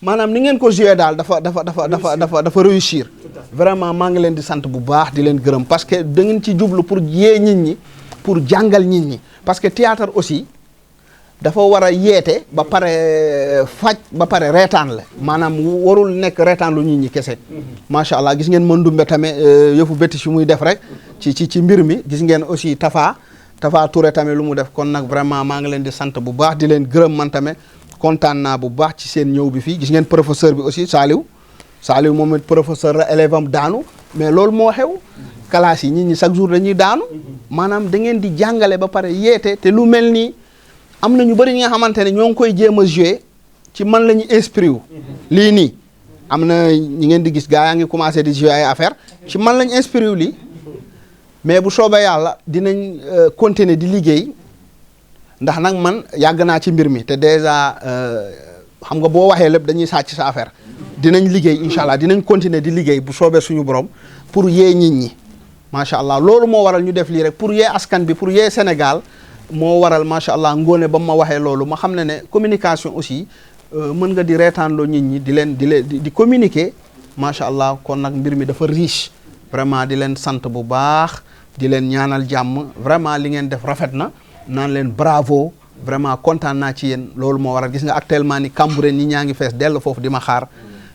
maanaam ni ngeen ko joué daal dafa réussir vraiment maa ngi leen di sant bu baax di leen gërëm parce que da ngeen ci jublu pour yee nit ñi pour jàngal nit ñi parce que théâtre aussi dafa war a yeete ba pare faj ba pare reetaan la maanaam warul nekk reetaan lu nit ñi kese macha allah gis ngeen Mandumbe tamit yëfu bétti si muy def rek ci mbir mi gis ngeen aussi Tafa Touré tamit lu mu def kon nag vraiment maa ngi leen di sant bu baax di leen gërëm man tamit kontaan naa bu baax ci seen ñëw bi fii gis ngeen professeur bi aussi Saliou moom it professeur la élève am daanu mais loolu moo xew classe yi nit ñi chaque jour dañuy daanu maanaam da ngeen di jàngale ba pare yeete te lu mel nii am na ñu bëri ñi nga xamante ne ñoo ngi koy jéem a joué ci man la ñu inspiré wu lii nii am na ñi ngeen di gis gars yaa ngi commencé di joué ay affaire ci man la ñu inspiré wu lii mais bu soobee yàlla dinañ continuer di liggéey ndax nag man yàgg naa ci mbir mi te déjà xam nga boo waxee lépp dañuy sàcc sa affaire dinañ liggéey incha allah dinañ continuer di liggéey bu soobee suñu borom pour yee nit ñi macha allah loolu moo waral ñu def lii rek pour yee askan bi pour yee Sénégal moo waral macha allah ngoone ba ma waxee loolu ma xam ne communication aussi mën nga di reetaanloo nit ñi di communiquer macha allah kon nag mbir mi dafa riche vraiment di leen sant bu baax di leen ñaanal jàmm vraiment li ngeen def rafet na naan leen bravo vraiment kontaan naa ci yéen loolu moo waral gis nga actuellement ni Cambérène ñi ñaa ngi fees dell foofu di ma xaar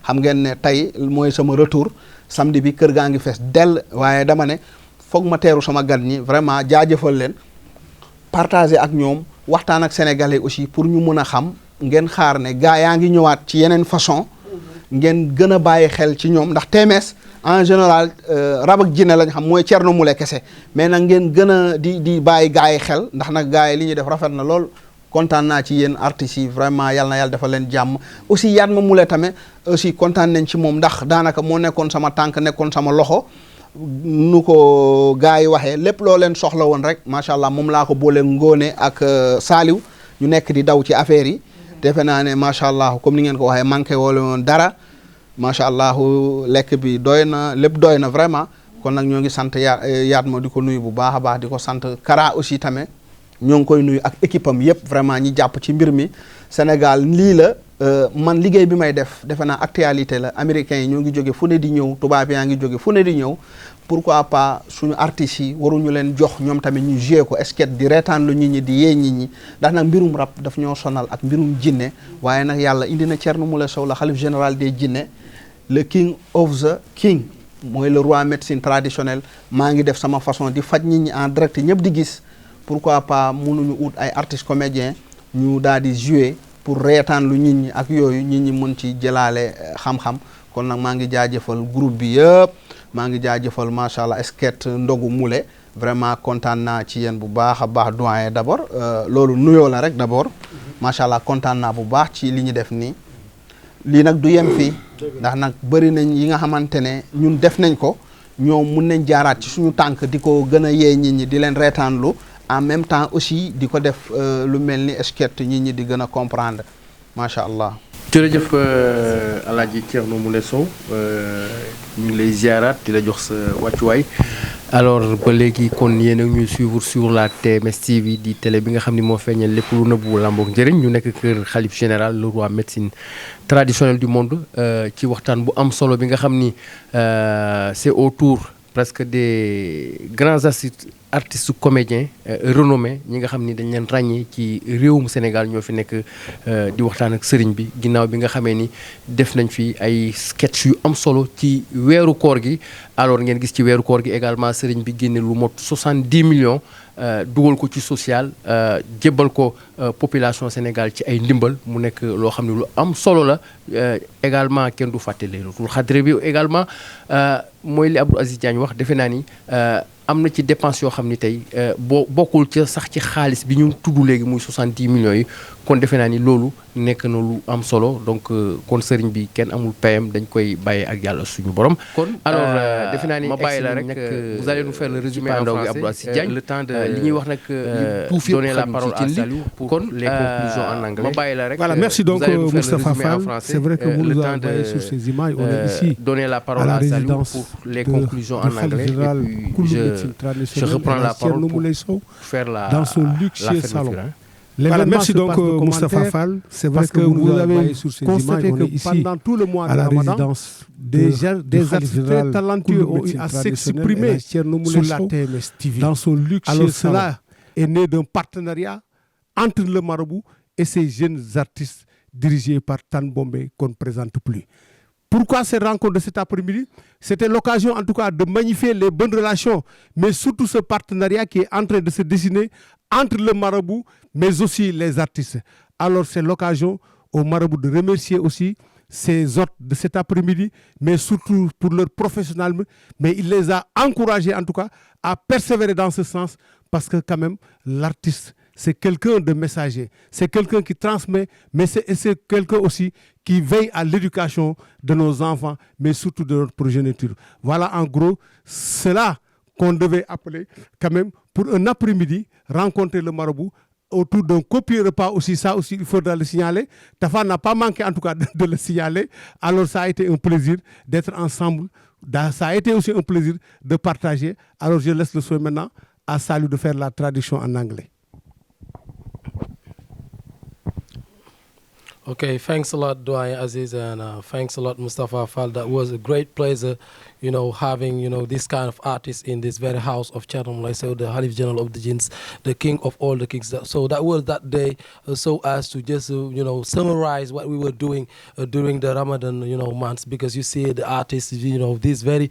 xam ngeen ne tey mooy sama retour samedi bi kër gaa ngi fees dell waaye dama ne foog ma teeru sama gan ñi vraiment jaajëfal leen partager ak ñoom waxtaan ak sénégalais aussi pour ñu mën a xam ngeen xaar ne gaa yaa ngi ñëwaat ci yeneen façon ngeen gën a bàyyi xel ci ñoom ndax TMS en général rab ak jinne lañ xam mooy Thierno Moule kese mais nag ngeen gën a di bàyyi gaa yi xel ndax nag gaa yi li ñuy def rafet na lool kontaan naa ci yéen artistes yi vraiment yal na yàlla defal leen jàmm aussi Yatma Moule tamit aussi kontaan nañ ci moom ndax daanaka moo nekkoon sama tànk nekkoon sama loxo nu ko gaa yi waxee lépp loo leen soxla woon rek macha allah moom laa ko boole Ngone ak Saliou ñu nekk di daw ci affaire yi defe naa ne macha allah comme ni ngeen ko waxee manqué wala woon dara macha allah lekk bi doy na lépp doy na vraiment kon nag ñoo ngi sant Yatma di ko nuyu bu baax a baax di ko sant Kara aussi tamit ñoo ngi koy nuyu ak équipe am yëpp vraiment ñi jàpp ci mbir mi Sénégal lii la man liggéey bi may def defe naa actualité la américains yi ñoo ngi jóge fu ne di ñëw tubaab yaa ngi jóge fu ne di ñëw pourquoi pas suñu artistes yi waruñu leen jox ñoom tamit ñu joué ko sketch di reetaan lu nit ñi di yee nit ñi ndax nag mbirum rab daf ñoo sonal ak mbirum jinne waaye nag yàlla indi na Thierno Moule Sow la xalif général des jinne le king of the king mooy le roi médecine traditionnelle maa ngi def sama façon di faj nit ñi en direct ñëpp di gis pourquoi pas mënuñu ut ay artistes comédiens ñu daal di jouer pour reetaan lu nit ñi ak yooyu nit ñi mën ci jëlaale xam-xam kon nag maa ngi jaajëfal groupe bi yëpp maa ngi jaajëfal macha allah sketch Ndogu Moule vraiment kontaan naa ci yéen bu baax a baax doyen d'abord loolu nuyoo la rek d'abord macha allah kontaan naa bu baax ci li ñu def nii lii nag du yem fii ndax nag bëri nañ yi nga xamante ne ñun def nañ ko ñoom mun nañ jaaraat ci suñu tànk di ko gën a yee nit ñi di leen reetaanlu en même temps aussi di ko def lu mel ni sketch nit ñi di gën a comprendre macha allah. jërëjëf Alaaji Thierno Moule Sow ñu ngi lay ziaraat di la jox sa wàccuwaay alors ba léegi kon yéen a ñuy suivre sur la TMS TV di télé bi nga xam ni moo feeñal lépp lu nëbbu làmboog njëriñ ñu nekk kër xalif général le roi médecine traditionnelle du monde ci waxtaan bu am solo bi nga xam ni c'est autour presque des grands artistes comédiens renommés ñi nga xam ni dañ leen ràññee ci réewum Sénégal ñoo fi nekk di waxtaan ak sëriñ bi ginnaaw bi nga xamee ni def nañ fi ay sketch yu am solo ci weeru koor gi alors ngeen gis ci weeru koor gi également sëriñ bi génne lu mot 70 millions dugal ko ci social jébbal ko population Sénégal ci ay ndimbal mu nekk loo xam ne lu am solo la également kenn du fàtte Laylatul Qadr bi également mooy li Abdou Aziz Diagne wax defe naa ni am na ci dépense yoo xam ni tey bokkul ca sax ci xaalis bi ñu tudd léegi muy 70 millions yi kon defe naa ni loolu nekk na lu am solo donc kon sëriñ bi kenn amul payam dañ koy bàyyee ak yàlla suñu borom. kon alors defe naa ni ma bàyyi la rek vous allez nous faire le résumé en français le temps de li ñuy wax nag donner la parole à Saliou pour kon les conclusions en anglais. ma bàyyi la rek voilà merci donc Moustapha Fall c'est vrai que vous nous avez sur ces images on est ici donner la parole à Saliou pour les conclusions en anglais et puis je reprends la parole pour faire la dans son luxueux salon. Voilà, merci donc Moustapha Fall. C'est vrai que vous avez constaté que pendant tout le mois de Ramadan, des artistes très talentueux ont eu à s'exprimer sur la TMS TV. Dans son luxueux salon. Cela est né d'un partenariat entre le marabout et ces jeunes artistes dirigés par Tan Bombé qu'on ne présente plus. Pourquoi ces rencontres de cet après-midi? C'était l'occasion en tout cas de magnifier les bonnes relations, mais surtout ce partenariat qui est en train de se dessiner entre le marabout, mais aussi les artistes. Alors c'est l'occasion au marabout de remercier aussi ces hôtes de cet après-midi, mais surtout pour leur professionnalisme, mais il les a encouragés en tout cas à persévérer dans ce sens, parce que quand même l'artiste, c'est quelqu'un de messager, c'est quelqu'un qui transmet, mais c'est quelqu'un aussi qui veille à l'éducation de nos enfants, mais surtout de notre progéniture. Voilà en gros cela qu'on devait appeler quand même pour un après-midi, rencontrer le marabout autour d'un copieux repas aussi, ça aussi il faudra le signaler. Tafa n'a pas manqué en tout cas de le signaler. Alors ça a été un plaisir d'être ensemble, ça a été aussi un plaisir de partager. Alors je laisse le soin maintenant à Saliou de faire la traduction en anglais. Okay, thanks a lot, Doyen Aziz, and thanks a lot, Moustapha Fall. That was a great pleasure, having, this kind of artists in this very house of Thierno Moulay Sow, the Khalif General of the Jinns, the king of all the kings. So that was that day, so as to just, summarize what we were doing during the Ramadan, months, because you see the artists, these very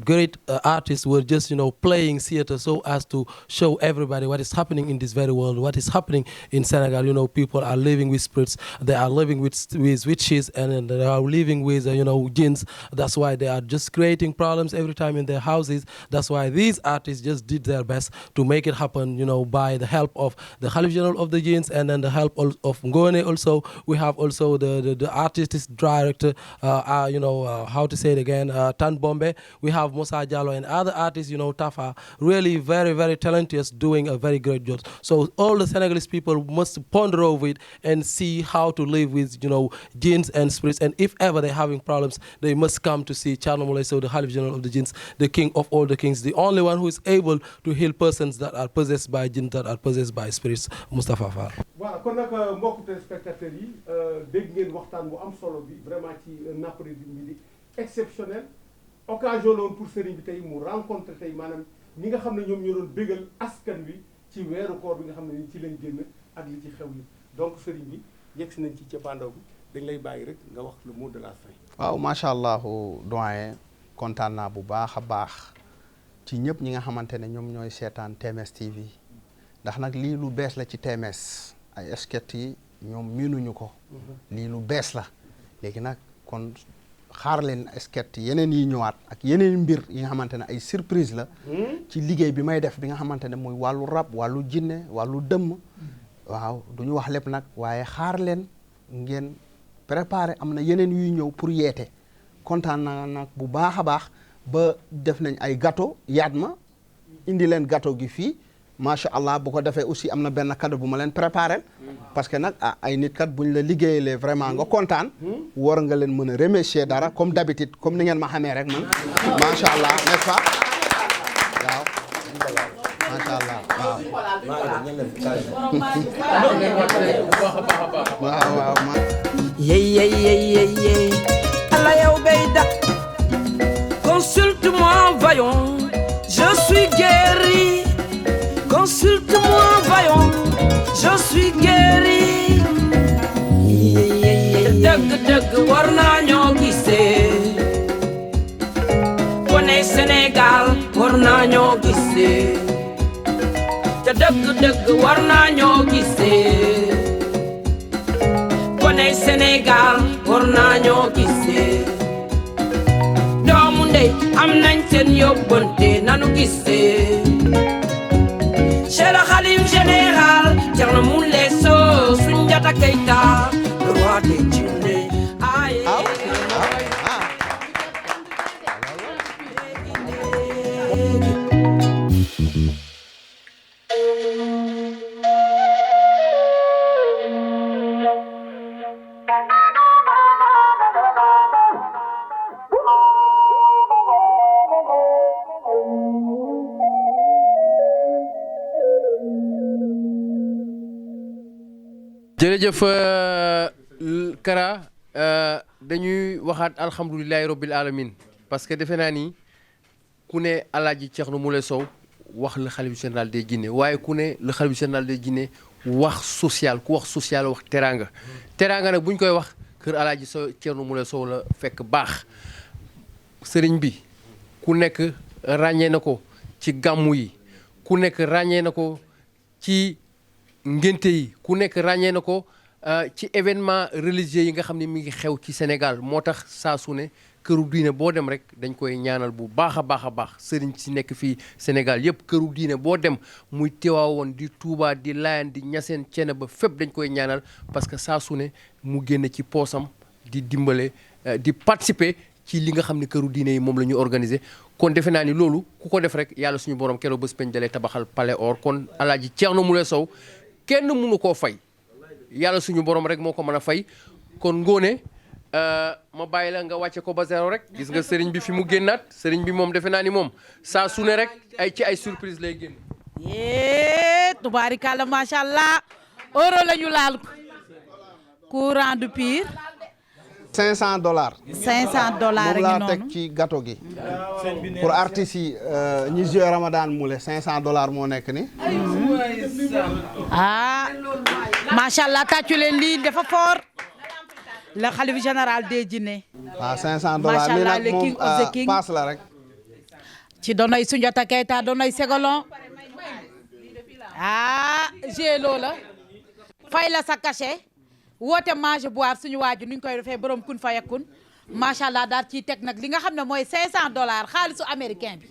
great artists were just, playing theater so as to show everybody what is happening in this very world, what is happening in Senegal. People are living with spirits, they are living with witches, and they are living with jinns. That's why they are just creating problems every time in their houses. That's why these artists just did their best to make it happen, by the help of the Khalif General of the Jinns, and then the help of Ngone. Also we have also the artist director, how to say it again, Tan Bombe. We have Moussa Diallo and other artists, Tafa, really very, very talented, doing a very great job. So all the Senegalese people must ponder over it and see how to live with jinns and spirits, and if ever they're having problems, they must come to see Thierno Moulay Sow, the Khalif General of the Jinns, the king of all the kings, the only one who is able to heal persons that are possessed by jinns, that are possessed by spirits. Moustapha Fall. Voilà, kon nag mbokku téléspectateurs yi dégg ngeen waxtaan bu am solo bi vraiment ci un après-midi exceptionnel, occasion la woon pour sëriñ bi tey mu rencontre tey maanaam ñi nga xam ne ñoom ñoo doon bégal askan wi ci weeru koor bi nga xam ne ci lañ génn ak li ci xew yi. Donc sëriñ bi yegg si nañ ci cappaandaw bi dañ lay bàyyi rek nga wax le mot de la fin. waaw macha allah doyen kontaan naa bu baax a baax ci ñëpp ñi nga xamante ne ñoom ñooy seetaan TMS TV ndax nag lii lu bees la ci TMS ay sketch yi ñoom miinuñu ko. lii lu bees la léegi nag kon xaar leen sketch yeneen yi ñëwaat ak yeneen mbir yi nga xamante ne ay surprise la. ci liggéey bi may def bi nga xamante ne muy wàllu rab wàllu jinne wàllu dëmm. waaw du ñu wax lépp nag waaye xaar leen ngeen préparé am na yeneen yuy ñëw pour yeete kontaan naa nag bu baax a baax ba def nañ ay gâteau yaat ma indi leen gâteau gi fii macha allah bu ko defee aussi am na benn cadeau bu ma leen préparé parce que nag ay nit kat buñ la liggéeyalee vraiment nga kontaan war nga leen mën a remercier dara comme d'habitude comme ni ngeen ma xamee rek man macha allah n'est-ce pas waaw. macha allah waaw. Yey Allah yow bayda consulte-moi voyons je suis guéri consulte-moi voyons je suis guéri dëgg war naa ñoo gisee kone Sénégal war naa ñoo gisee te dëgg war naa ñoo gisee kone Sénégal war naa ñoo gisee doomu ndey am nañ seen yóbbante nanu gisee Cheikh Khalif général Thierno Moulay Sow Soundiata Soundiata Keita, le roi des djinns. Aïe. jërëjëf Kara dañuy waxaat alhamdulilahi rabbil alamin parce que defe naa ni ku ne Alaaji Thierno Moule Sow wax le khalife général des Djinné waaye ku ne le khalife général des Djinné wax social ku wax social wax teraanga teraanga nag bu ñu koy wax kër Alaaji Thierno Moule Sow la fekk baax sëriñ bi ku nekk ràññee na ko ci gàmmu yi ku nekk ràññee na ko ci ngénte yi ku nekk ràññee na ko ci événement religieux yi nga xam ne mi ngi xew ci Sénégal moo tax saa su ne këru diine boo dem rek dañ koy ñaanal bu baax a baax a baax sëriñ si nekk fii Sénégal yëpp këru diine boo dem muy Tiwaawoon di Touba di Laayeen di Ñaseen Cene ba fépp dañ koy ñaanal parce que saa su ne mu génn ci poosam di dimbale di participer ci li nga xam ne këru diine yi moom la ñu organiser kon defe naa ni loolu ku ko def rek yàlla suñu borom keroog bés peñ dalee tabaxal palais or kon Alaaji Thierno Moule Sow kenn mënu koo fay yàlla suñu borom rek moo ko mën a fay kon Ngoné ma bàyyi la nga wàcce ko ba zéro rek gis nga sëriñ bi fi mu génnaat sëriñ bi moom defe naa ni moom saa su ne rek ay surprise lay génn. tubaarikàlla macha allah euro la ñu laal courant du Pire. $500. $500 moom rek laa noonu teg ci gâteau gi. pour artistes yi ñi joué Ramadan Moule $500 moo nekk ni ah macha allah tàccu leen lii dafa fort le khalife général des Djinné. waaw $500 macha lii allah nag le king of the king paas la rek. ci donoy Soundiata Keita donoy Ségolon gélo la fay la sa cachet woote manger boire suñu waaju nuñ koy defee borom kun fayakun macha allah daal ciy teg nag li nga xam ne mooy $500 xaalisu américain bi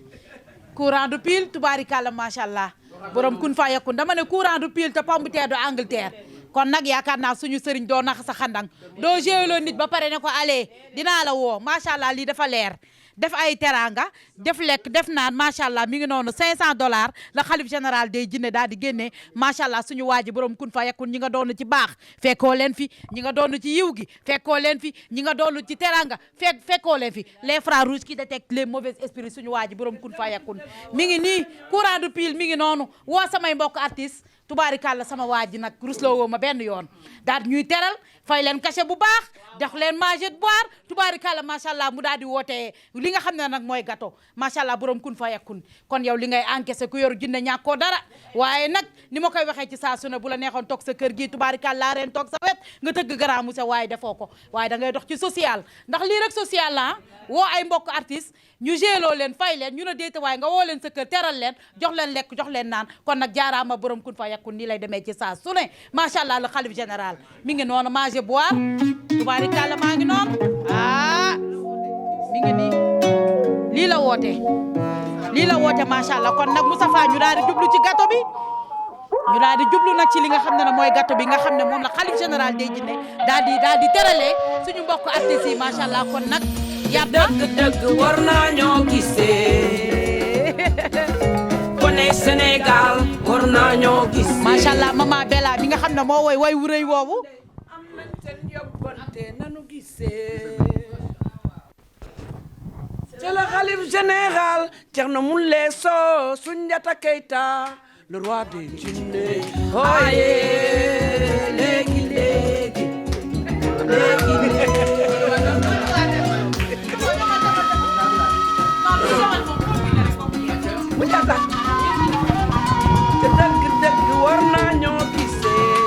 courant du Pile tubaarikàlla macha allah borom kun fayakun dama ne courant du Pile te pomme de terre du Angleterre kon nag yaakaar naa suñu sëriñ doo nax sa xandang doo géoloo nit ba pare ne ko allez dinaa la woo macha allah lii dafa leer def ay teranga def lekk def naan macha allah mi ngi noonu $500 la xalif général day Djinné daal di génnee macha allah suñu waa ji borom kun fa yakun ñi nga doon ci baax fekkoo leen fi ñi nga doon ci yiw gi fekkoo leen fi ñi nga doon ci teranga fekkoo leen fi les frères rouges qui détectent les mauvais esprits suñu waa ji borom kun fa yakun mi ngi nii courant du Pile mi ngi noonu woo samay mbokk artiste tubaarikàlla sama waa ji nag rusloo woo ma benn yoon daal ñuy teral fay leen cachet bu baax def leen manger boire tubaarikàlla macha allah mu daal di wootee li nga xam ne nag mooy gâteau macha allah borom kun fa yakun kon yow li ngay encaissé ku yor jinne ñàkkoo dara waaye nag ni ma koy waxee ci saa su ne bu la neexoon toog sa kër gi tubaarikàlla ren toog sa wet nga tëgg garaamu sa waaye defoo ko waaye da ngay dox ci social ndax lii rek social la woo ay mbokk artiste ñu géloo leen fay leen ñu ne déete waaye nga woo leen sa kër teral leen jox leen lekk jox leen naan kon nag jaaraama borom kun fa yakun nii lay demee ci saa su ne macha allah le khalife général mi ngi noonu manger boire tubaarikàlla maa ngi noonu mi ngi nii lii la woote macha allah kon nag Moustapha ñu daal di jublu ci gâteau bi ñu daal di jublu nag ci li nga xam ne mooy gâteau bi nga xam ne moom la khalife général day Djinné daal di teralee suñu mbokk artistes yi macha allah kon nag dëgg war naa ñoo gisee kone Sénégal war naa ñoo gisee macha allah mama Bella bi nga xam ne moo woy wu rëy woowu am nañ seen yóbbante nanu gisee c'est le khalife général Thierno Moule Sow Soundiata Keita le roi des Djinné oye léegi mu jàtta te dëgg war naa ñoo gisee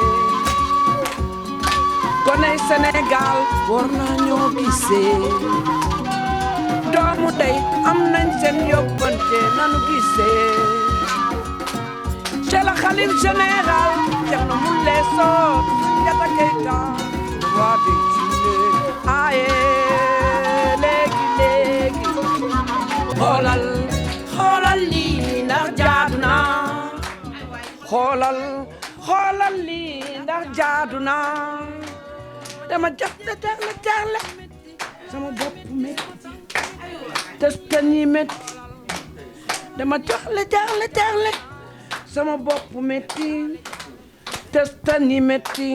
goney Sénégal war naa ñoo gisee doomu day am nañ seen yóbbante nanu gisee c'est le khalife général Thierno Moule Sow Soundiata Keita roi des Djinné aye léegi xoolal lii ndax jaadu na xoolal xoolal lii ndax jaadu na dama jaxle jaxle sama bopp métti testan yi métti dama jaxle sama bopp métti testan yi métti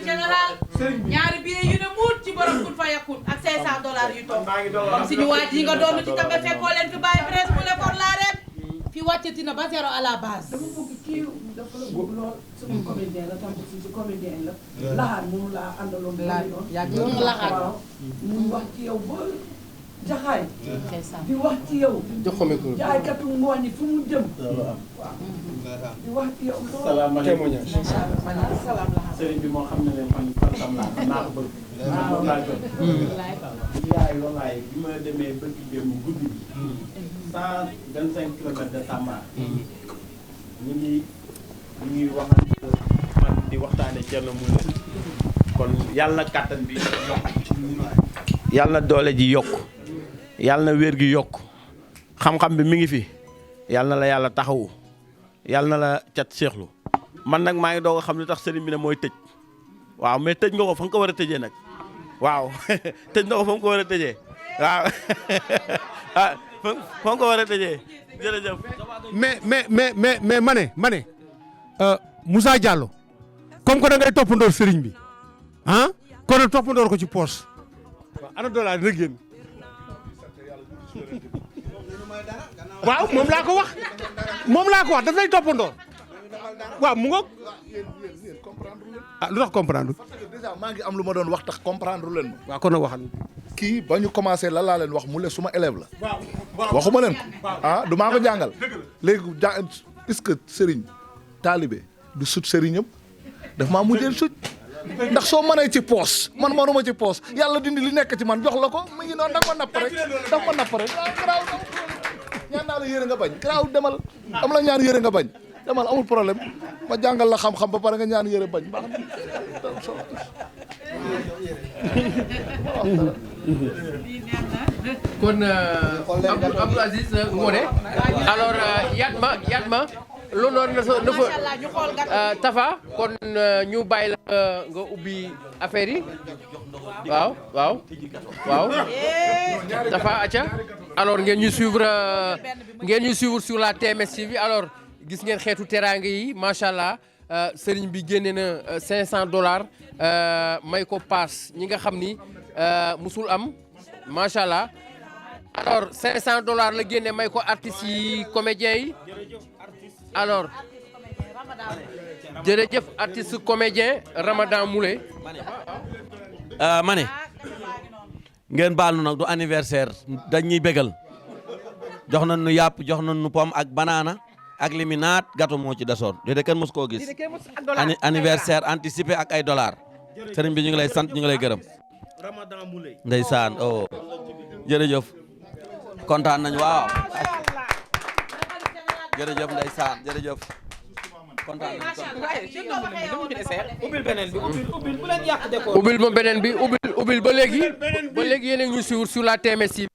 ñaari billet yu ne muut ci borom kun fa yakun ak $500 yu toog comme suñu waaj yi nga doon ci tambe fekkoo leen fi bàyyi presse bu lekkoon laa rek fi wàccati na ba zéro à la base. dama bëgg kii dafa la bëgg lool sama comédien la tam ci comédien la laxaat moom laa àndaloon moom laxaat mu wax ci yow ba jaxaay di wax ci yow jaaykatu ngooñ yi fu mu jëm waaw di wax ci yow lool salaamaaleykum sëriñ bi moo xam ne leen man farsam laa xam naa ko bëgg moom laa jot yaay wallaay bi ma demee bëgg démb guddi bi 125 kilomètres de Tamba ñu ngi waxante man di waxtaane Thierno Moule kon yàlla na kàttan bi yàlla na doole ji yokk yàlla na wér gi yokk xam-xam bi mi ngi fi yàlla na la yàlla taxawu yàlla na la cat seexlu man nag maa ngi doog a xam li tax sëriñ bi ne mooy tëj waaw mais tëj nga ko fa nga ko war a tëjee nag waaw tëj nga ko fa nga ko war a tëjee waaw ah fa nga ko war a tëjee jërëjëf. mais ma ne Moussa Diallo comme que da ngay toppandoor sëriñ bi ah kon toppandoor ko ci poche waaw ana dollar dina génn waaw moom laa ko wax daf lay toppandoor waaw mu ngoog ah lu tax comprendre. parce que déjà maa ngi am lu ma doon wax tax comprendre leen ma. waaw kon nag waxal. kii ba ñu commencé lan laa leen wax mu le suma élève la. waxuma leen ko ah du maa ko jàngal. léegi est-ce que sëriñ taalibe du sut sëriñam daf maa mujjee sut ndax soo mënee ci poos man mënuma ci poos yàlla dindi li nekk ci man jox la ko mu ngi noonu daf ma napp rek waaw garaaw ñaan naa la yére nga bañ garaaw demal am la ñaan yére nga bañ demal amul problème ma jàngal la xam-xam ba pare nga ñaan yére bañ baax na kon Abdou Aziz Ngoné alors Yatma l'honneur na fa Tafa kon ñu bàyyi la nga ubbi affaire yi waaw Tafa aca alors ngeen ñu suivre sur la TMS TV alors gis ngeen xeetu teraanga yi macha allah sëriñ bi génne na $500 may ko paas ñi nga xam ni musul am macha allah alors $500 la génne may ko artistes yi comédiens yi alors jërëjëf artiste comédien Ramadan Moulé. ma ne ngeen baal nu nag du anniversaire dañuy bégal jox nañ nu yàpp jox nañ nu pomme ak banana ak liminaat gâteau moo ci desoon de kenn mos koo gis anniversaire anticipé ak ay dollars sëriñ bi ñu ngi lay sant ñu ngi lay gërëm ndeysaan oh jërëjëf kontaan nañ waaw jërëjëf ndeysaan jërëjëf kontaan nañ ubbil ma beneen bi ubbil ba léegi yéen a ngi ñu suivre sur la TMS TV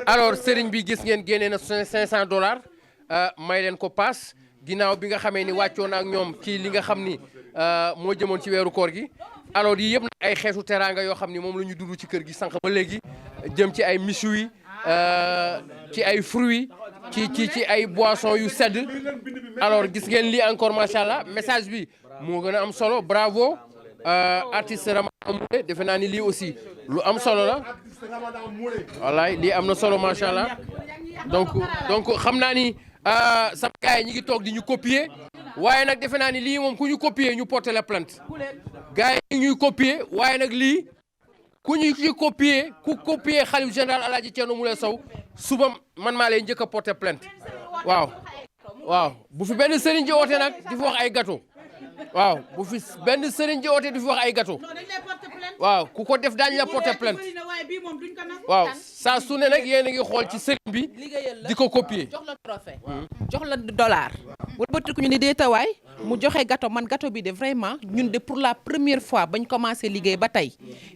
alors sëriñ bi gis ngeen génnee na $500 may leen ko paas ginnaaw bi nga xamee ni wàccoon ak ñoom ci li nga xam ni moo jëmoon ci weeru koor gi alors yii yëpp nag ay xeetu teraanga yoo xam ni moom la ñu dund ci kër gi sànq ba léegi jëm ci ay méchoui ci ay fruits ci ay boissons yu sedd alors gis ngeen lii encore macha allah message bi moo gën a am solo bravo artiste Ramadan Moulé defe naa ni lii aussi lu am solo la wallaay lii am na solo macha allah donc xam naa ni sama gars yi ñu ngi toog di ñu copier waaye nag defe naa ni lii moom ku ñu copier ñu porter la plainte gars yi ñuy copier waaye nag lii ku ñu ci copier ku copier xalif général Alaaji Thierno Moule Sow suba man maa lay njëkk a porter plainte waaw bu fi benn sëriñ ji oote nag di fi wax ay gâteau waaw bu fi benn sëriñ ji oote di fi wax ay gâteau waaw ku ko def daañu la porter plainte waaw saa su ne nag yéen a ngi xool ci sëriñ bi di ko copier jox la trophée jox la dollar wala bëtt ku ñu ni dee tawaay mu joxe gâteau man gâteau bi de vraiment ñun de pour la première fois bañ commencé liggéey ba tey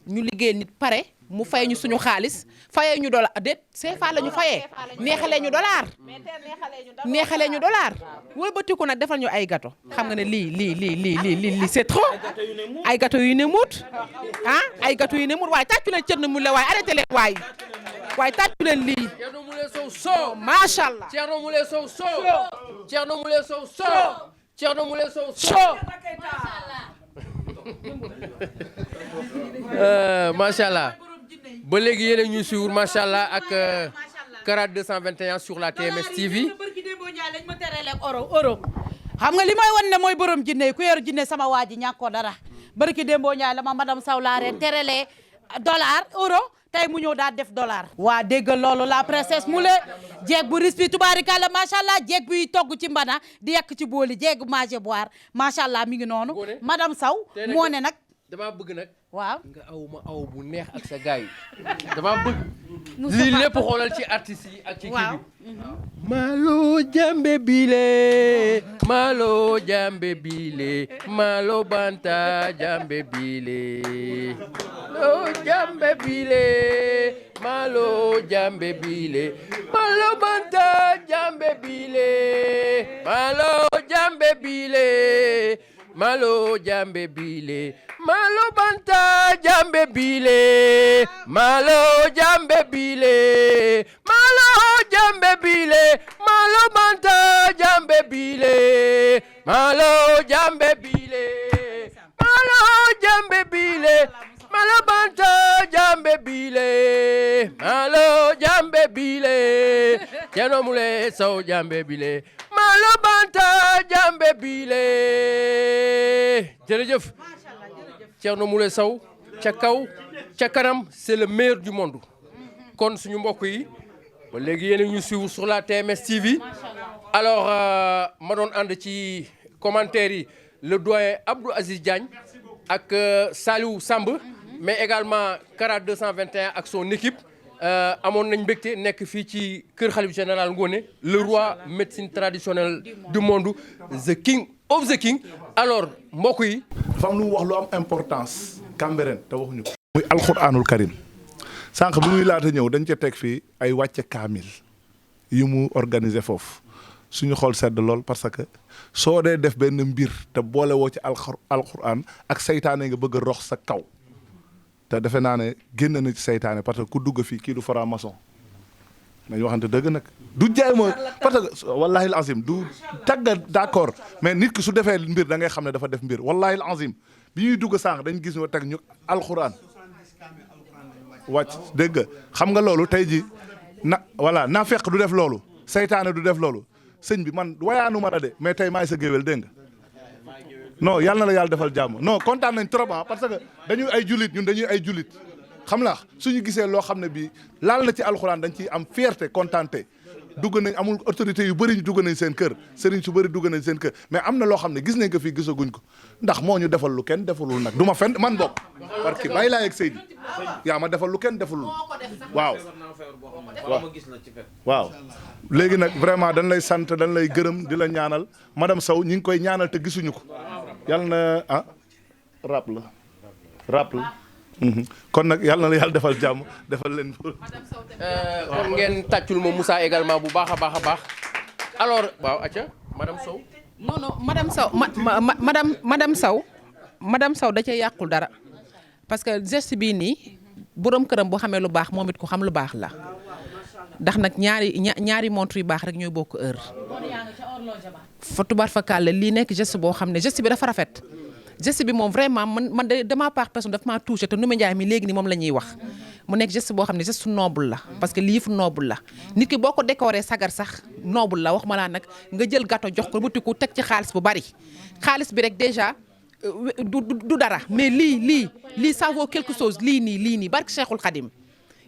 ñu liggéey nit pare mu fay ñu suñu xaalis fayee ñu dollar déet CFA la ñu fayee neexalee ñu dollar wëlbatiku nag defal ñu ay gâteau xam nga ne lii c'est trop ay gâteau yu ne muut ay gâteau yu ne muut waaye tàccu leen Thierno Moule waaye arrêté leen waaye tàccu leen lii Thierno Moule Sow macha allah Thierno Moule Sow Thierno Moule Sow Thierno Moule Sow macha allah ba léegi yéen a ñuy suivre macha allah ak Kara 221 sur la TMS TV. lañ ma tereel ak euro xam nga li may wan ne mooy borom jinne ku yor jinne sama waa ji ñàkkoo dara barki Dembo Ndiaye la ma madame Sow laa reen terelee dollar euro tey mu ñëw daal def dollar. waa déggal loolu la princesse Moule jeeg bu rispi tubaarikàlla macha allah jeeg buy togg ci mbana di yekk ci booli jeeg manger boire macha allah mi ngi noonu. madame Sow moo ne nag. damaa bëgg nag. waaw nga aw bu neex ak sa gars yi damaa bëgg. lii lépp xoolal ci artistes yi ak ci kii bi. Malo jambe bile malo jambe bile malo banta jambe bile malo jambe bile malo jambe bile malo banta jambe bile malo jambe bile malo jambe bile malo banta jambe bile malo jambe bile malo jambe bile malo banta jambe bile malo jambe bile malo jambe bile malo banta jambe bile malo jambe bile Thierno Moule Sow jambe bile malo banta jambe bile jërëjëf Thierno Moule Sow ca kaw ca kanam c'est le meilleur du monde kon suñu mbokk yi ba léegi yéen a ñu suivre sur la TMS TV alors ma doon ànd ci commentaire yi le doyen Abdou Aziz Diagne ak Saliou Samb mais également Kara 221 ak son équipe amoon nañ mbégte nekk fii ci kër xalif général Ngoné le roi médecine traditionnelle du monde the king of the king alors mbokk yi dafa am lu mu wax lu am importance Cambérène te waxuñu ko muy alxuraanul karim sànq bi muy laata ñëw dañ ca teg fii ay wàcce kaamil yu mu organiser foofu suñu xool sedd lool parce que soo dee def benn mbir te boole woo ci alxuraan ak seytaane nga bëgg a rox sa kaw te defe naa ne génn na ci seytaane parce que ku dugg fii kii du franc-maçon nañu waxante dëgg nag du jaay ma parce que wallahi al azim du tagga d'accord mais nit ki su defee mbir da ngay xam ne dafa def mbir wallahi al azim bi ñuy dugg sànq dañ gis ñu teg ñu alxuraan wàcc dégg nga xam nga loolu tey ji voilà naa fekk du def loolu seytaane du def loolu sëñ bi man wayaanu ma la de mais tey maay sa géwél dégg nga non yàlla na la yàlla defal jàmm non kontaan nañ trop parce que dañuy ay jullit ñun dañuy ay jullit xam la suñu gisee loo xam ne bii laal na ci alxuraan dañ ciy am fierté kontaante dugg nañ amul autorité yu bëri ñu dugg nañ seen kër sëriñ su bëri dugg nañ seen kër mais am na loo xam ne gis nañ ko fii gisaguñ ko ndax moo ñu defal lu kenn defalul nag du ma fenn man bokk parce que bàyyi laa ak Seydi yaa ma defal lu kenn defalul waaw waaw léegi nag vraiment dañ lay sant dañ lay gërëm di la ñaanal madame Sow ñi ngi koy ñaanal te gisuñu ko yàlla na rap la kon nag yàlla na la yàlla defal jàmm defal leen. kon ngeen tàccul ma Moussa également bu baax a baax alors waaw acca madame Sow. non madame Sow da cee yàqul dara parce que geste bii nii borom këram boo xamee lu baax moom it ku xam lu baax la ndax nag ñaari montre yu baax rek ñooy bokk heure. fa tubaar fa kàlla lii nekk geste boo xam ne geste bi dafa rafet. geste bi moom vraiment man de damaa part personne dafa maa touché te Ndoumbé Ndiaye mi léegi ni moom la ñuy wax mu nekk geste boo xam ne geste noble la parce que lii yëfu noble la nit ki boo ko décoré sagar sax noble la wax ma laa nag nga jël gâteau jox ko butiku teg ci xaalis bu bari xaalis bi rek déjà du dara mais lii ça vaut quelque chose lii nii barke Cheikhul Khadim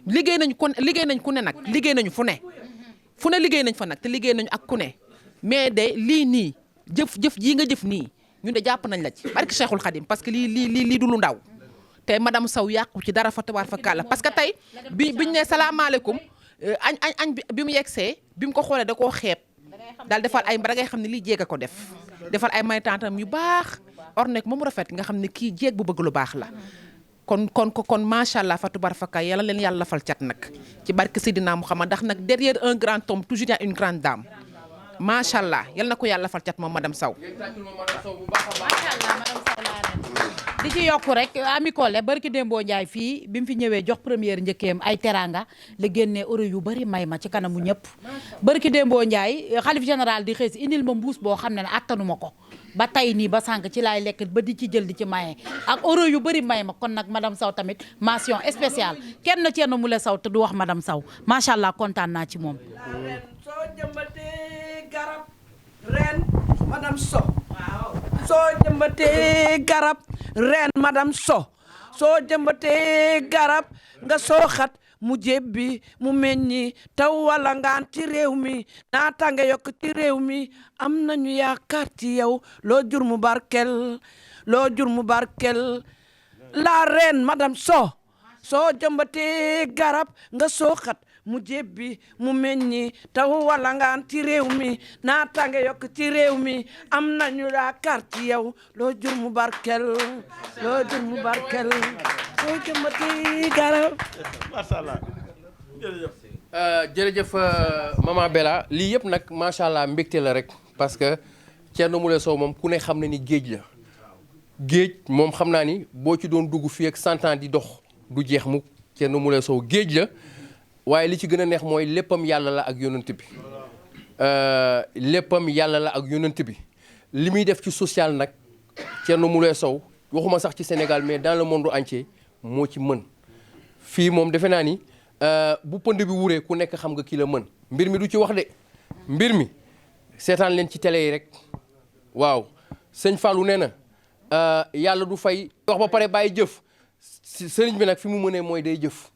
liggéey nañ ku ne nag liggéey nañu fu ne liggéey nañ fa nag te liggéey nañu ak ku ne mais de lii nii jëf jii nga jëf nii ñun de jàpp nañ la ci barke Cheikhul Khadim parce que lii du lu ndaw te madame Sow yàqu ci dara fa tabaar fa kàlla parce que tey biñ ne salaamaaleykum añ bi mu yegsee bi mu ko xoolee da koo xeeb daal defal ay da ngay xam ne lii jéeg a ko def defal ay may tantam yu baax orné ko moom rafet nga xam ne kii jéeg bu bëgg lu baax la kon macha allah Fatou Barfaka yàlla leen yàlla lafal cat nag ci barke Seydina Mouhamad ndax nag derrière un grand homme toujours il y a une grande dame macha allah yal na ko yàlla lafal cat moom madame Sow. di ci yokku rek Ami Collé barki Dembo Ndiaye fii bi mu fi ñëwee jox première njëkkeem ay teranga la génnee euro yu bari may ma ci kanamu ñëpp barki Dembo Ndiaye xalif général di xëy si indil ma mbuus boo xam ne attanuma ko ba tey nii ba sànq ci laay lekk ba di ci jël di ci maye ak euro yu bari may ma kon nag madame Sow tamit mention spéciale kenn Thierno Moule Sow te du wax madame Sow macha allah kontaan naa ci moom. soo jëmbatee garab ren madame Sow. soo jëmbatee garab ren madame Sow soo jëmbatee garab nga sooxat mu jébbi mu meññi taw wala ngaan ci réew mi naataange yokk ci réew mi am nañu yaakaar ci yow loo jur mu barkel la ren madame Sow soo jëmbatee garab nga sooxat mu jébbi mu meññi taw wala ngaan ci réew mi naataange yokk ci réew mi am nañu yaakaar ci yow loo jur mu barkel soo jëmbati garab. macha allah jërëjëf maman Bella lii yëpp nag macha allah mbégte la rek parce que Thierno Moule Sow moom ku ne xam na ni géej la géej moom xam naa ni boo ci doon dugg fii ak 100 ans di dox du jeex mu Thierno Moule Sow géej la. waaye li ci gën a neex mooy léppam yàlla la ak yonent bi léppam yàlla la ak yonent bi li muy def ci social nag Thierno Moule Sow waxuma sax ci Sénégal mais dans le monde entier moo ci mën fii moom defe naa ni bu pënd bi wuree ku nekk xam nga kii la mën mbir mi du ci wax de mbir mi seetaan leen ci télé yi rek waaw sëñ Fallou nee na yàlla du fay wax ba pare bàyyi jëf sëriñ bi nag fi mu mënee mooy day jëf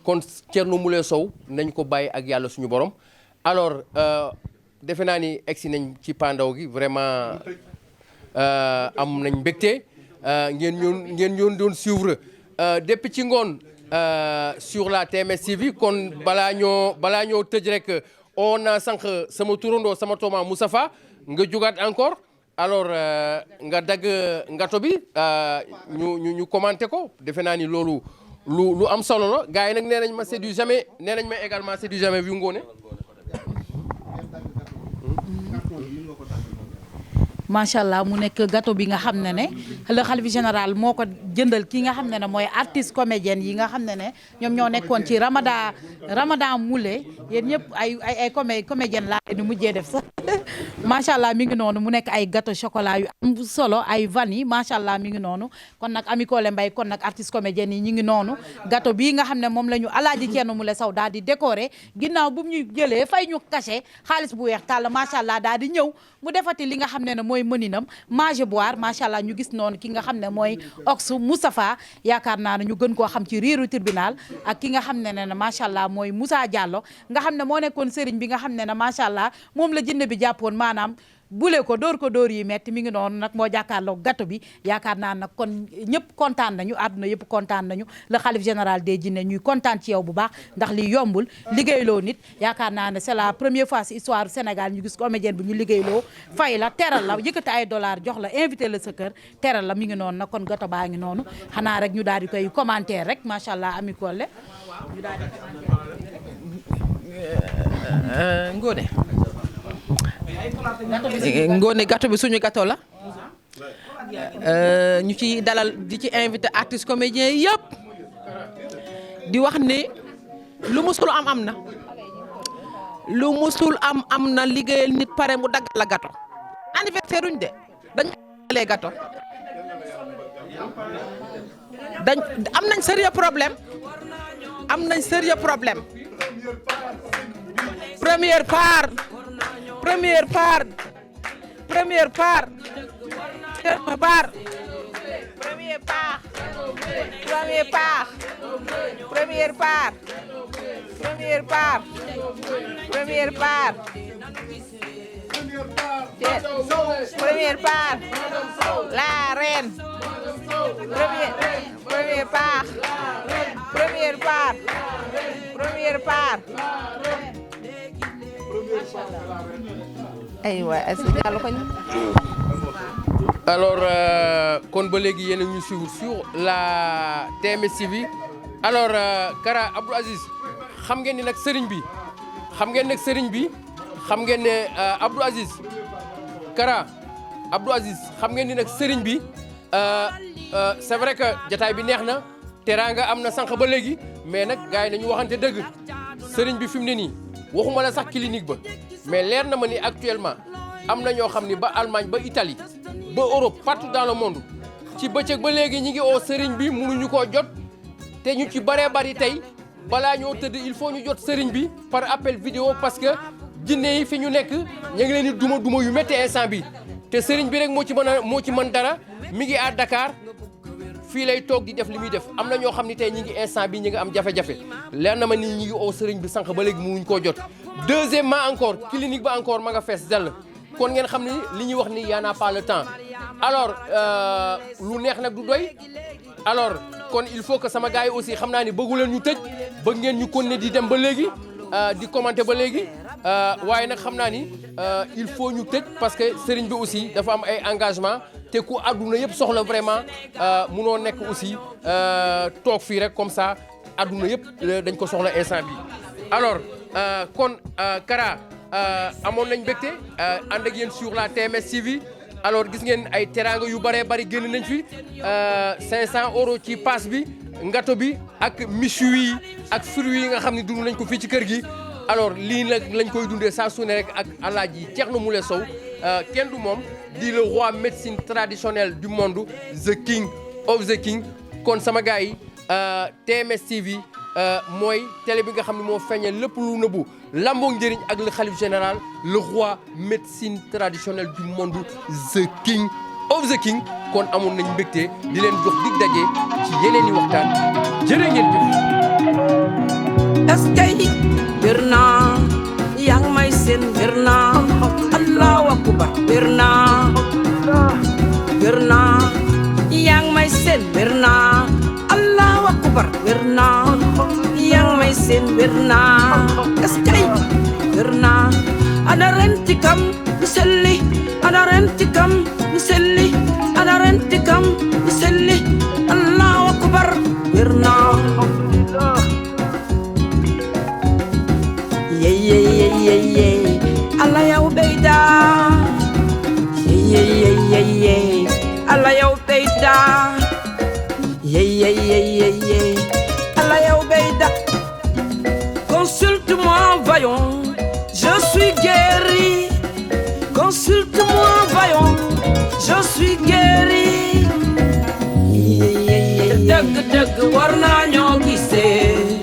kon Thierno Moule Sow nañ ko bàyyi ak yàlla suñu borom alors defe naa ni egsi nañ ci pandaw gi vraiment am nañ mbégte ngeen ñoon doon suivre depuis ci ngoon sur la TMS TV kon balaa ñoo tëj rek on a sànq sama turandoo sama tooma Moustapha nga jugaat encore alors nga dagg ngato bi ñu commenté ko defe naa ni loolu lu am solo la gars yi nag nee nañ ma c'est du jamais nee nañ ma également c'est du jamais vu ngoone macha allah mu nekk gâteau bi nga xam ne le xalifa général moo ko jëndal ki nga xam ne mooy artiste comédienne yi nga xam ne ñoom ñoo nekkoon ci Ramadan Moulé yéen ñëpp ay comédienne laa leen di mujjee def sax macha allah mi ngi noonu mu nekk ay gâteau chocolat yu am solo ay vanille macha allah mi ngi noonu kon nag Ami Collé Mbaye kon nag artiste comédienne yi ñu ngi noonu gâteau bii nga xam ne moom la ñu alaaji Thierno Moule Sow daal di décorer ginnaaw bu ñu jëlee fay ñu cachet xaalis bu weex tàll macha allah daal di ñëw mu defati li nga xam ne mooy mëninam manger boire macha allah ñu gis noonu ki nga xam ne mooy Ox Moustapha yaakaar naa ne ñu gën koo xam ci riiru tribunal ak ki nga xam ne macha allah mooy Moussa Diallo nga xam ne moo nekkoon sëriñ bi nga xam ne macha allah moom la jinne bi jàppoon maanaam bule ko dóor yi metti mi ngi noonu nag moo jàkkaarloo gâteau bi yaakaar naa nag kon ñëpp kontaan nañu àdduna yëpp kontaan nañu le xalif général des jinne ñuy kontaan ci yow bu baax ndax li yombul liggéeyloo nit yaakaar naa ne c'est la première fois ci histoire Sénégal ñu gis comédienne bu ñu liggéeyloo fay la teral la yëkkati ay dollars jox la invité la sa kër teral la mi ngi noonu nag kon gâteau baa ngi noonu xanaa rek ñu daal di koy commenter rek macha allah Ami Collé ñu daal di Ngoné gâteau bi suñu gâteau la ñu ci dalal di ci invité artistes comédiens yëpp di wax ni lu musul am na lu musul am na liggéeyal nit pare mu daggal la gâteau anniversaire uñ de dañ les gâteau am nañ sérieux problème première part la reine première part ay waay Aziz Diallo ko ñu. alors kon ba léegi yéen a ñu suivre sur la TMS TV alors Kara Abdou Aziz xam ngeen ni nag sëriñ bi xam ngeen ne Abdou Aziz Kara Abdou Aziz xam ngeen ni nag sëriñ bi c'est vrai que jataay bi neex na teraanga am na sànq ba léegi mais nag gars yi nañu waxante dëgg sëriñ bi fi mu ne nii waxuma la sax clinique ba mais leer na ma ni actuellement am na ñoo xam ni ba Allemagne ba Italie ba Europe partout dans le monde ci bëccëg ba léegi ñi ngi oo sëriñ bi mënuñu koo jot te ñu ci bëree bëri tey balaa ñoo tëdd il faut ñu jot sëriñ bi par appel vidéo parce que jinne yi fi ñu nekk ñu ngi leen di duma yu métti instant bi te sëriñ bi rek moo ci mën dara mi ngi à Dakar fii lay toog di def li muy def am na ñoo xam ni tey ñi ngi instant bi ñi ngi am jafe-jafe leer na ma ni ñi ngi oo sëriñ bi sànq ba léegi mënuñ koo jot deuxièmement encore clinique ba encore ma nga fees dell kon ngeen xam ni li ñuy wax ni y en a pas le temps alors lu neex nag du doy alors kon il faut que sama gars yi aussi xam naa ni bëggu leen ñu tëj bëgg ngeen ñu continuer di dem ba léegi di commenter ba léegi waaye nag xam naa ni il faut ñu tëj parce que sëriñ bi aussi dafa am ay engagement te ku àdduna yëpp soxla vraiment munoo nekk aussi toog fii rek comme ça àdduna yëpp dañ ko soxla instant bi alors kon Kara amoon nañ mbégte ànd ak yéen sur la TMS TV alors gis ngeen ay teraanga yu bëree bëri génn nañ fi 500 € ci pass bi ngato bi ak michu yi ak fruits yi nga xam ne dund nañ ko fii ci kër gi alors lii nag lañ koy dundee saa su ne rek ak Alaaji Thierno Moule Sow kenn du moom di le roi médecine traditionnelle du monde the king of the king kon sama gars yi TMS TV mooy télé bi nga xam ne moo feeñee lépp lu nëbbu lamboo njëriñ ak le khalife général le roi médecine traditionnelle du monde the king of the king kon amoon nañ mbégte di leen jox dig daje ci yeneen i waxtaan jërë ngeen jëf. Eskay birna yang may seen birna Allahu akbar birna yang may seen birna Allahu akbar birna yang may seen birna eskay birna ana rentikam miselli ana rentikam miselli ana rentikam miselli Allahu akbar birna ye Allah yow beyda ye Allah yow beyda ye Allah yow beyda consulte-moi voyons je suis guéri consulte-moi voyons je suis guéri dëgg war naa ñoo gisee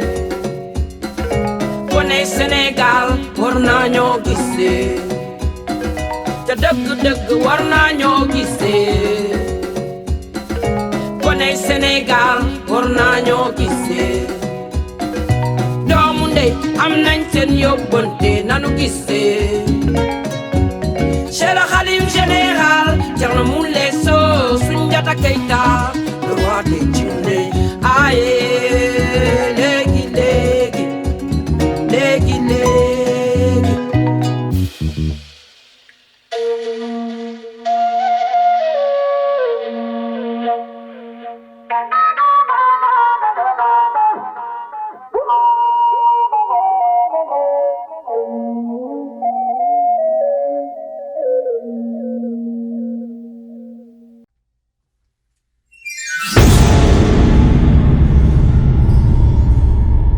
kone Sénégal war naa ñoo gisee te dëgg war naa ñoo gisee kone Sénégal war naa ñoo gisee doomu ndey am nañ seen yóbbante nanu gisee Cheikh le Khalife général Thierno Moule Sow Soundiata Keita le roi des Djinné